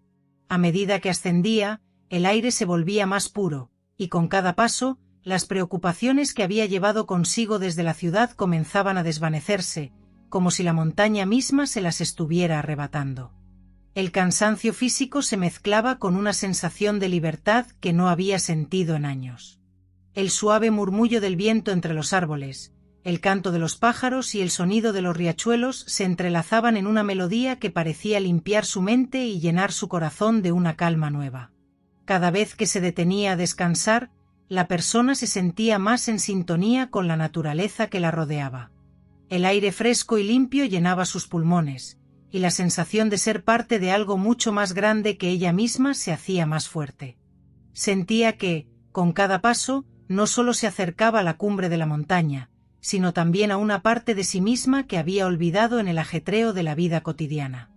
A medida que ascendía, el aire se volvía más puro, y con cada paso, las preocupaciones que había llevado consigo desde la ciudad comenzaban a desvanecerse, como si la montaña misma se las estuviera arrebatando. El cansancio físico se mezclaba con una sensación de libertad que no había sentido en años. El suave murmullo del viento entre los árboles, el canto de los pájaros y el sonido de los riachuelos se entrelazaban en una melodía que parecía limpiar su mente y llenar su corazón de una calma nueva. Cada vez que se detenía a descansar, la persona se sentía más en sintonía con la naturaleza que la rodeaba. El aire fresco y limpio llenaba sus pulmones, y la sensación de ser parte de algo mucho más grande que ella misma se hacía más fuerte. Sentía que, con cada paso, no solo se acercaba a la cumbre de la montaña, sino también a una parte de sí misma que había olvidado en el ajetreo de la vida cotidiana.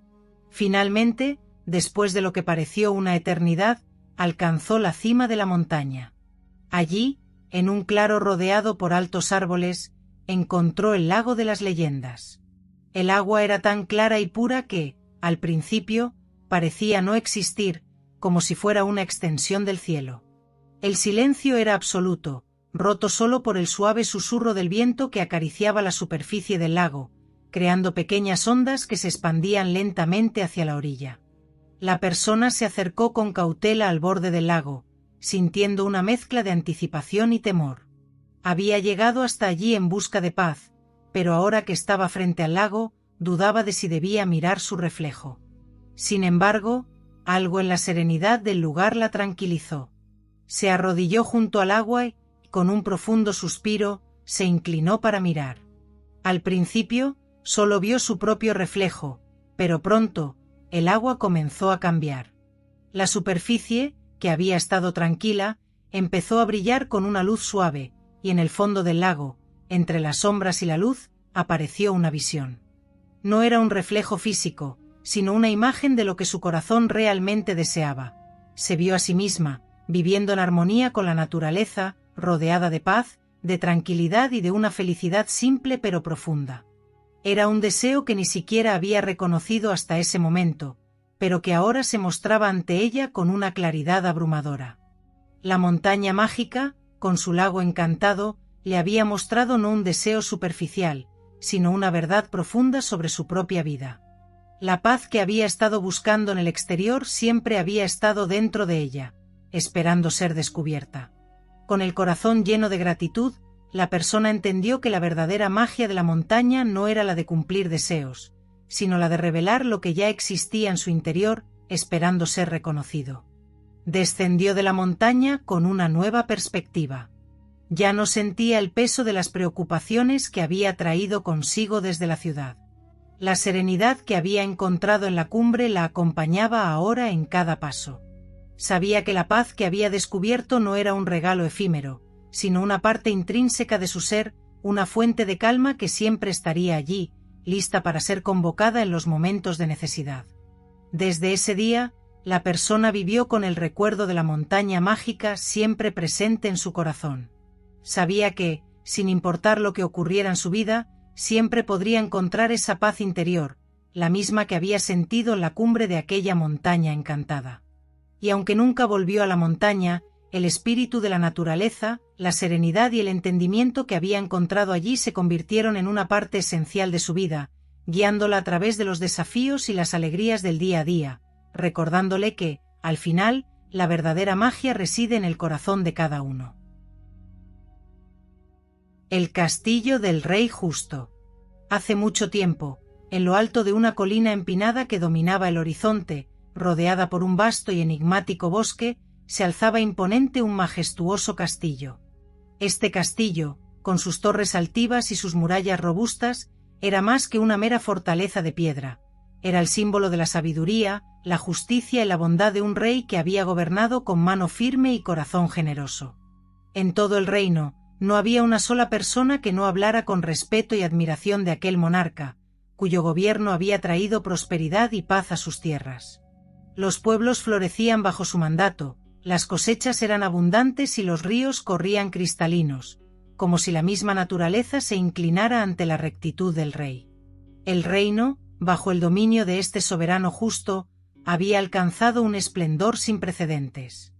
Finalmente, después de lo que pareció una eternidad, alcanzó la cima de la montaña. Allí, en un claro rodeado por altos árboles, encontró el lago de las leyendas. El agua era tan clara y pura que, al principio, parecía no existir, como si fuera una extensión del cielo. El silencio era absoluto, roto solo por el suave susurro del viento que acariciaba la superficie del lago, creando pequeñas ondas que se expandían lentamente hacia la orilla. La persona se acercó con cautela al borde del lago, sintiendo una mezcla de anticipación y temor. Había llegado hasta allí en busca de paz, pero ahora que estaba frente al lago, dudaba de si debía mirar su reflejo. Sin embargo, algo en la serenidad del lugar la tranquilizó. Se arrodilló junto al agua y, con un profundo suspiro, se inclinó para mirar. Al principio, solo vio su propio reflejo, pero pronto, el agua comenzó a cambiar. La superficie, que había estado tranquila, empezó a brillar con una luz suave, y en el fondo del lago, entre las sombras y la luz, apareció una visión. No era un reflejo físico, sino una imagen de lo que su corazón realmente deseaba. Se vio a sí misma, viviendo en armonía con la naturaleza, rodeada de paz, de tranquilidad y de una felicidad simple pero profunda. Era un deseo que ni siquiera había reconocido hasta ese momento, pero que ahora se mostraba ante ella con una claridad abrumadora. La montaña mágica, con su lago encantado, le había mostrado no un deseo superficial, sino una verdad profunda sobre su propia vida. La paz que había estado buscando en el exterior siempre había estado dentro de ella, esperando ser descubierta. Con el corazón lleno de gratitud, la persona entendió que la verdadera magia de la montaña no era la de cumplir deseos, sino la de revelar lo que ya existía en su interior, esperando ser reconocido. Descendió de la montaña con una nueva perspectiva. Ya no sentía el peso de las preocupaciones que había traído consigo desde la ciudad. La serenidad que había encontrado en la cumbre la acompañaba ahora en cada paso. Sabía que la paz que había descubierto no era un regalo efímero, sino una parte intrínseca de su ser, una fuente de calma que siempre estaría allí, lista para ser convocada en los momentos de necesidad. Desde ese día, la persona vivió con el recuerdo de la montaña mágica siempre presente en su corazón. Sabía que, sin importar lo que ocurriera en su vida, siempre podría encontrar esa paz interior, la misma que había sentido en la cumbre de aquella montaña encantada. Y aunque nunca volvió a la montaña, el espíritu de la naturaleza, la serenidad y el entendimiento que había encontrado allí se convirtieron en una parte esencial de su vida, guiándola a través de los desafíos y las alegrías del día a día, recordándole que, al final, la verdadera magia reside en el corazón de cada uno. El castillo del rey justo. Hace mucho tiempo, en lo alto de una colina empinada que dominaba el horizonte, rodeada por un vasto y enigmático bosque, se alzaba imponente un majestuoso castillo. Este castillo, con sus torres altivas y sus murallas robustas, era más que una mera fortaleza de piedra. Era el símbolo de la sabiduría, la justicia y la bondad de un rey que había gobernado con mano firme y corazón generoso. En todo el reino, no había una sola persona que no hablara con respeto y admiración de aquel monarca, cuyo gobierno había traído prosperidad y paz a sus tierras. Los pueblos florecían bajo su mandato, las cosechas eran abundantes y los ríos corrían cristalinos, como si la misma naturaleza se inclinara ante la rectitud del rey. El reino, bajo el dominio de este soberano justo, había alcanzado un esplendor sin precedentes.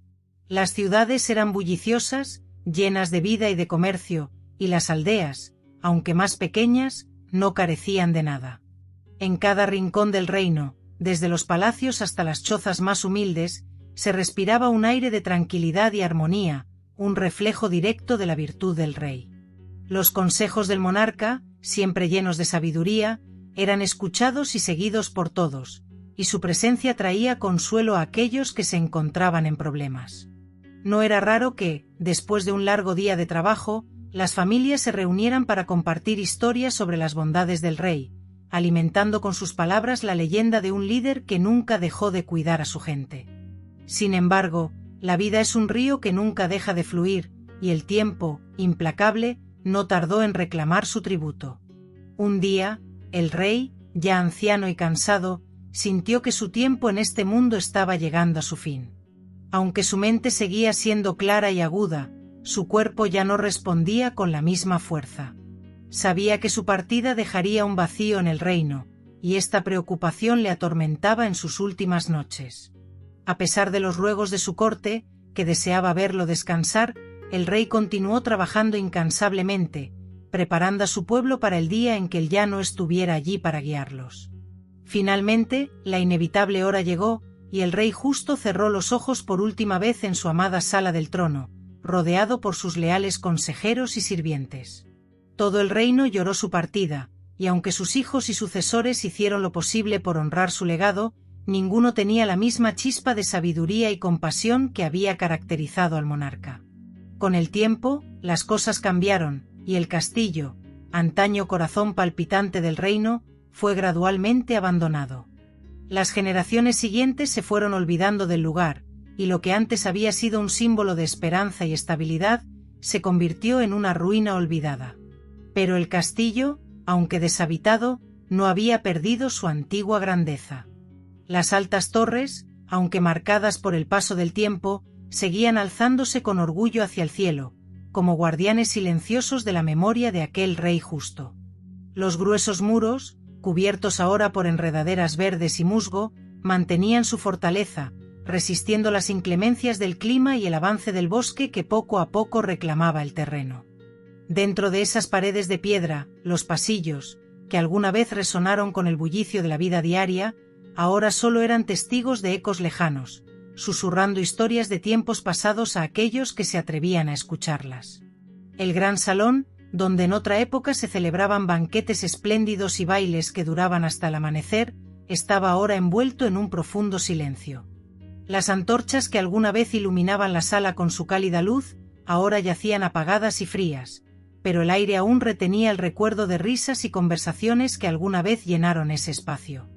Las ciudades eran bulliciosas, llenas de vida y de comercio, y las aldeas, aunque más pequeñas, no carecían de nada. En cada rincón del reino, desde los palacios hasta las chozas más humildes, se respiraba un aire de tranquilidad y armonía, un reflejo directo de la virtud del rey. Los consejos del monarca, siempre llenos de sabiduría, eran escuchados y seguidos por todos, y su presencia traía consuelo a aquellos que se encontraban en problemas. No era raro que, después de un largo día de trabajo, las familias se reunieran para compartir historias sobre las bondades del rey, alimentando con sus palabras la leyenda de un líder que nunca dejó de cuidar a su gente. Sin embargo, la vida es un río que nunca deja de fluir, y el tiempo, implacable, no tardó en reclamar su tributo. Un día, el rey, ya anciano y cansado, sintió que su tiempo en este mundo estaba llegando a su fin. Aunque su mente seguía siendo clara y aguda, su cuerpo ya no respondía con la misma fuerza. Sabía que su partida dejaría un vacío en el reino, y esta preocupación le atormentaba en sus últimas noches. A pesar de los ruegos de su corte, que deseaba verlo descansar, el rey continuó trabajando incansablemente, preparando a su pueblo para el día en que él ya no estuviera allí para guiarlos. Finalmente, la inevitable hora llegó, y el rey justo cerró los ojos por última vez en su amada sala del trono, rodeado por sus leales consejeros y sirvientes. Todo el reino lloró su partida, y aunque sus hijos y sucesores hicieron lo posible por honrar su legado, ninguno tenía la misma chispa de sabiduría y compasión que había caracterizado al monarca. Con el tiempo, las cosas cambiaron, y el castillo, antaño corazón palpitante del reino, fue gradualmente abandonado. Las generaciones siguientes se fueron olvidando del lugar, y lo que antes había sido un símbolo de esperanza y estabilidad, se convirtió en una ruina olvidada. Pero el castillo, aunque deshabitado, no había perdido su antigua grandeza. Las altas torres, aunque marcadas por el paso del tiempo, seguían alzándose con orgullo hacia el cielo, como guardianes silenciosos de la memoria de aquel rey justo. Los gruesos muros, cubiertos ahora por enredaderas verdes y musgo, mantenían su fortaleza, resistiendo las inclemencias del clima y el avance del bosque que poco a poco reclamaba el terreno. Dentro de esas paredes de piedra, los pasillos, que alguna vez resonaron con el bullicio de la vida diaria, ahora solo eran testigos de ecos lejanos, susurrando historias de tiempos pasados a aquellos que se atrevían a escucharlas. El gran salón, donde en otra época se celebraban banquetes espléndidos y bailes que duraban hasta el amanecer, estaba ahora envuelto en un profundo silencio. Las antorchas que alguna vez iluminaban la sala con su cálida luz, ahora yacían apagadas y frías, pero el aire aún retenía el recuerdo de risas y conversaciones que alguna vez llenaron ese espacio.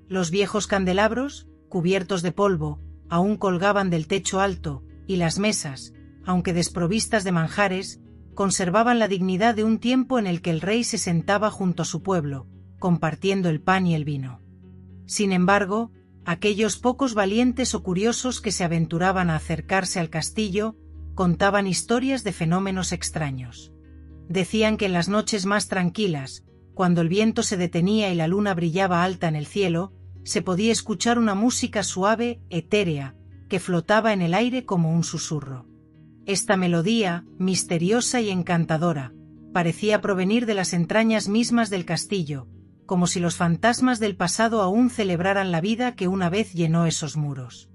Los viejos candelabros, cubiertos de polvo, aún colgaban del techo alto, y las mesas, aunque desprovistas de manjares, conservaban la dignidad de un tiempo en el que el rey se sentaba junto a su pueblo, compartiendo el pan y el vino. Sin embargo, aquellos pocos valientes o curiosos que se aventuraban a acercarse al castillo, contaban historias de fenómenos extraños. Decían que en las noches más tranquilas, cuando el viento se detenía y la luna brillaba alta en el cielo, se podía escuchar una música suave, etérea, que flotaba en el aire como un susurro. Esta melodía, misteriosa y encantadora, parecía provenir de las entrañas mismas del castillo, como si los fantasmas del pasado aún celebraran la vida que una vez llenó esos muros.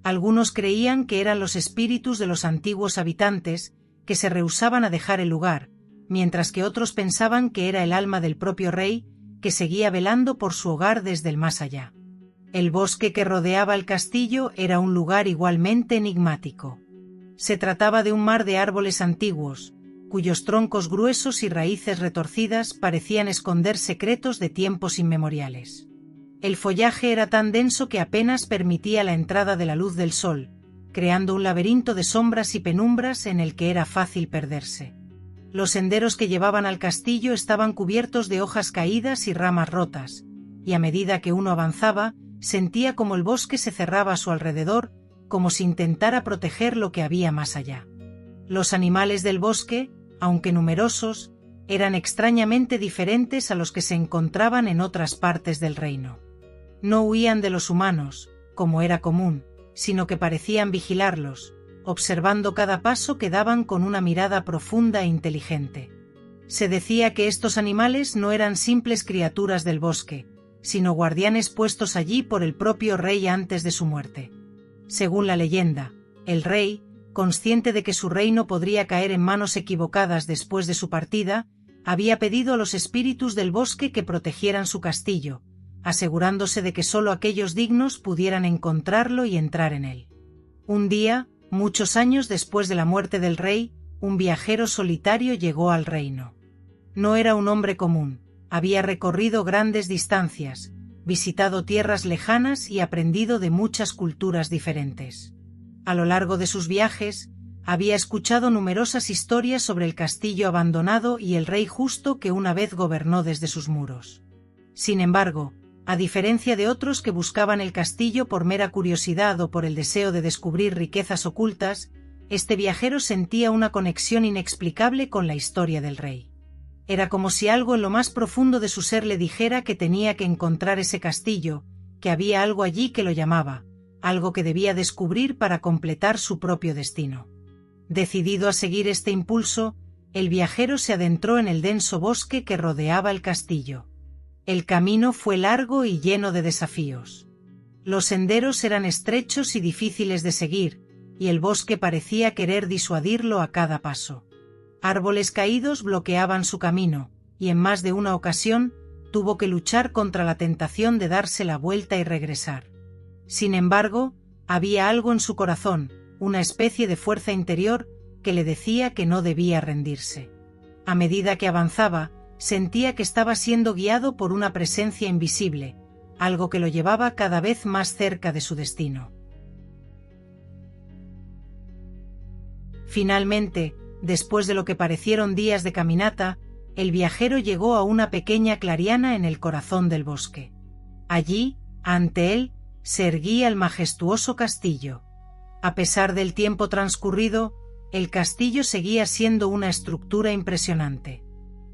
Algunos creían que eran los espíritus de los antiguos habitantes, que se rehusaban a dejar el lugar, mientras que otros pensaban que era el alma del propio rey, que seguía velando por su hogar desde el más allá. El bosque que rodeaba el castillo era un lugar igualmente enigmático. Se trataba de un mar de árboles antiguos, cuyos troncos gruesos y raíces retorcidas parecían esconder secretos de tiempos inmemoriales. El follaje era tan denso que apenas permitía la entrada de la luz del sol, creando un laberinto de sombras y penumbras en el que era fácil perderse. Los senderos que llevaban al castillo estaban cubiertos de hojas caídas y ramas rotas, y a medida que uno avanzaba, sentía como el bosque se cerraba a su alrededor, como si intentara proteger lo que había más allá. Los animales del bosque, aunque numerosos, eran extrañamente diferentes a los que se encontraban en otras partes del reino. No huían de los humanos, como era común, sino que parecían vigilarlos, observando cada paso que daban con una mirada profunda e inteligente. Se decía que estos animales no eran simples criaturas del bosque, sino guardianes puestos allí por el propio rey antes de su muerte. Según la leyenda, el rey, consciente de que su reino podría caer en manos equivocadas después de su partida, había pedido a los espíritus del bosque que protegieran su castillo, asegurándose de que solo aquellos dignos pudieran encontrarlo y entrar en él. Un día, muchos años después de la muerte del rey, un viajero solitario llegó al reino. No era un hombre común, había recorrido grandes distancias, visitado tierras lejanas y aprendido de muchas culturas diferentes. A lo largo de sus viajes, había escuchado numerosas historias sobre el castillo abandonado y el rey justo que una vez gobernó desde sus muros. Sin embargo, a diferencia de otros que buscaban el castillo por mera curiosidad o por el deseo de descubrir riquezas ocultas, este viajero sentía una conexión inexplicable con la historia del rey. Era como si algo en lo más profundo de su ser le dijera que tenía que encontrar ese castillo, que había algo allí que lo llamaba, algo que debía descubrir para completar su propio destino. Decidido a seguir este impulso, el viajero se adentró en el denso bosque que rodeaba el castillo. El camino fue largo y lleno de desafíos. Los senderos eran estrechos y difíciles de seguir, y el bosque parecía querer disuadirlo a cada paso. Árboles caídos bloqueaban su camino, y en más de una ocasión, tuvo que luchar contra la tentación de darse la vuelta y regresar. Sin embargo, había algo en su corazón, una especie de fuerza interior, que le decía que no debía rendirse. A medida que avanzaba, sentía que estaba siendo guiado por una presencia invisible, algo que lo llevaba cada vez más cerca de su destino. Finalmente, después de lo que parecieron días de caminata, el viajero llegó a una pequeña clariana en el corazón del bosque. Allí, ante él, se erguía el majestuoso castillo. A pesar del tiempo transcurrido, el castillo seguía siendo una estructura impresionante.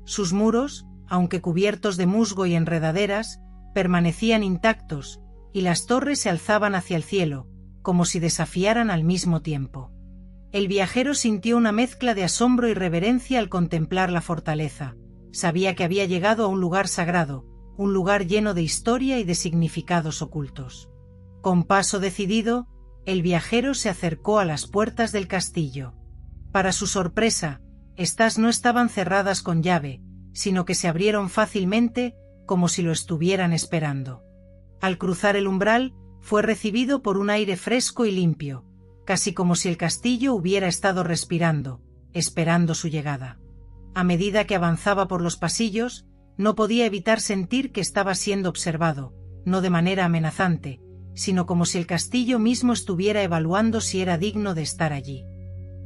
Sus muros, aunque cubiertos de musgo y enredaderas, permanecían intactos, y las torres se alzaban hacia el cielo, como si desafiaran al mismo tiempo. El viajero sintió una mezcla de asombro y reverencia al contemplar la fortaleza. Sabía que había llegado a un lugar sagrado, un lugar lleno de historia y de significados ocultos. Con paso decidido, el viajero se acercó a las puertas del castillo. Para su sorpresa, estas no estaban cerradas con llave, sino que se abrieron fácilmente, como si lo estuvieran esperando. Al cruzar el umbral, fue recibido por un aire fresco y limpio, casi como si el castillo hubiera estado respirando, esperando su llegada. A medida que avanzaba por los pasillos, no podía evitar sentir que estaba siendo observado, no de manera amenazante, sino como si el castillo mismo estuviera evaluando si era digno de estar allí.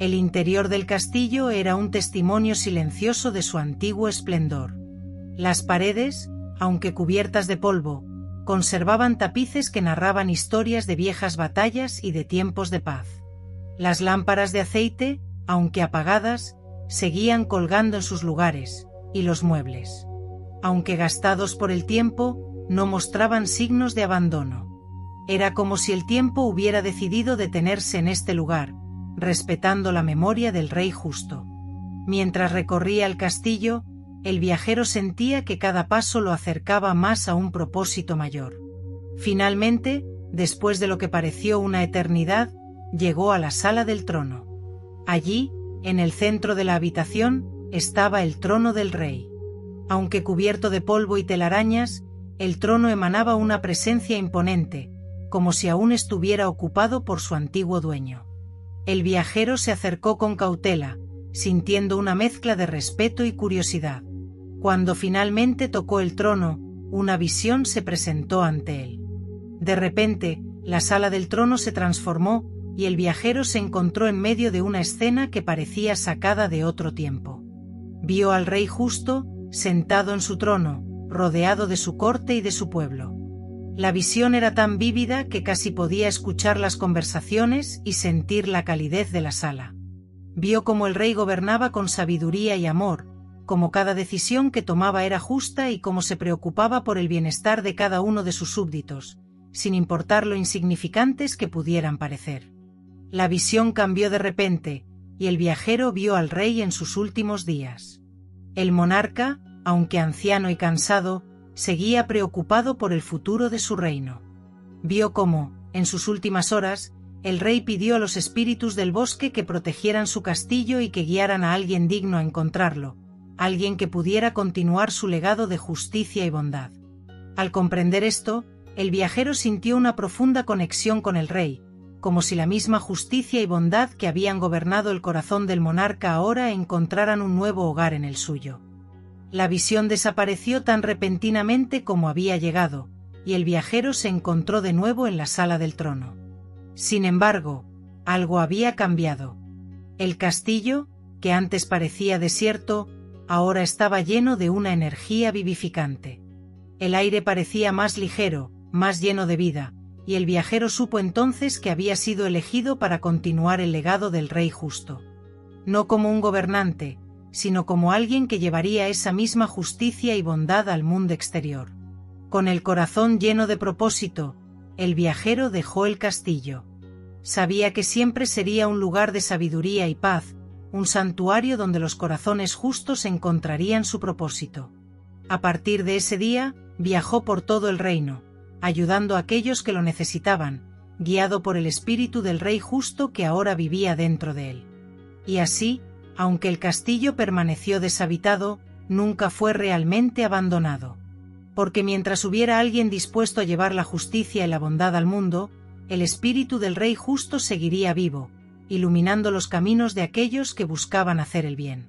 El interior del castillo era un testimonio silencioso de su antiguo esplendor. Las paredes, aunque cubiertas de polvo, conservaban tapices que narraban historias de viejas batallas y de tiempos de paz. Las lámparas de aceite, aunque apagadas, seguían colgando en sus lugares, y los muebles, aunque gastados por el tiempo, no mostraban signos de abandono. Era como si el tiempo hubiera decidido detenerse en este lugar, respetando la memoria del rey justo. Mientras recorría el castillo, el viajero sentía que cada paso lo acercaba más a un propósito mayor. Finalmente, después de lo que pareció una eternidad, llegó a la sala del trono. Allí, en el centro de la habitación, estaba el trono del rey. Aunque cubierto de polvo y telarañas, el trono emanaba una presencia imponente, como si aún estuviera ocupado por su antiguo dueño. El viajero se acercó con cautela, sintiendo una mezcla de respeto y curiosidad. Cuando finalmente tocó el trono, una visión se presentó ante él. De repente, la sala del trono se transformó, y el viajero se encontró en medio de una escena que parecía sacada de otro tiempo. Vio al rey justo, sentado en su trono, rodeado de su corte y de su pueblo. La visión era tan vívida que casi podía escuchar las conversaciones y sentir la calidez de la sala. Vio cómo el rey gobernaba con sabiduría y amor, cómo cada decisión que tomaba era justa y cómo se preocupaba por el bienestar de cada uno de sus súbditos, sin importar lo insignificantes que pudieran parecer. La visión cambió de repente, y el viajero vio al rey en sus últimos días. El monarca, aunque anciano y cansado, seguía preocupado por el futuro de su reino. Vio cómo, en sus últimas horas, el rey pidió a los espíritus del bosque que protegieran su castillo y que guiaran a alguien digno a encontrarlo, alguien que pudiera continuar su legado de justicia y bondad. Al comprender esto, el viajero sintió una profunda conexión con el rey, como si la misma justicia y bondad que habían gobernado el corazón del monarca ahora encontraran un nuevo hogar en el suyo. La visión desapareció tan repentinamente como había llegado, y el viajero se encontró de nuevo en la sala del trono. Sin embargo, algo había cambiado. El castillo, que antes parecía desierto, ahora estaba lleno de una energía vivificante. El aire parecía más ligero, más lleno de vida, y el viajero supo entonces que había sido elegido para continuar el legado del rey justo. No como un gobernante, sino como alguien que llevaría esa misma justicia y bondad al mundo exterior. Con el corazón lleno de propósito, el viajero dejó el castillo. Sabía que siempre sería un lugar de sabiduría y paz, un santuario donde los corazones justos encontrarían su propósito. A partir de ese día, viajó por todo el reino, ayudando a aquellos que lo necesitaban, guiado por el espíritu del rey justo que ahora vivía dentro de él. Y así, aunque el castillo permaneció deshabitado, nunca fue realmente abandonado. Porque mientras hubiera alguien dispuesto a llevar la justicia y la bondad al mundo, el espíritu del rey justo seguiría vivo, iluminando los caminos de aquellos que buscaban hacer el bien.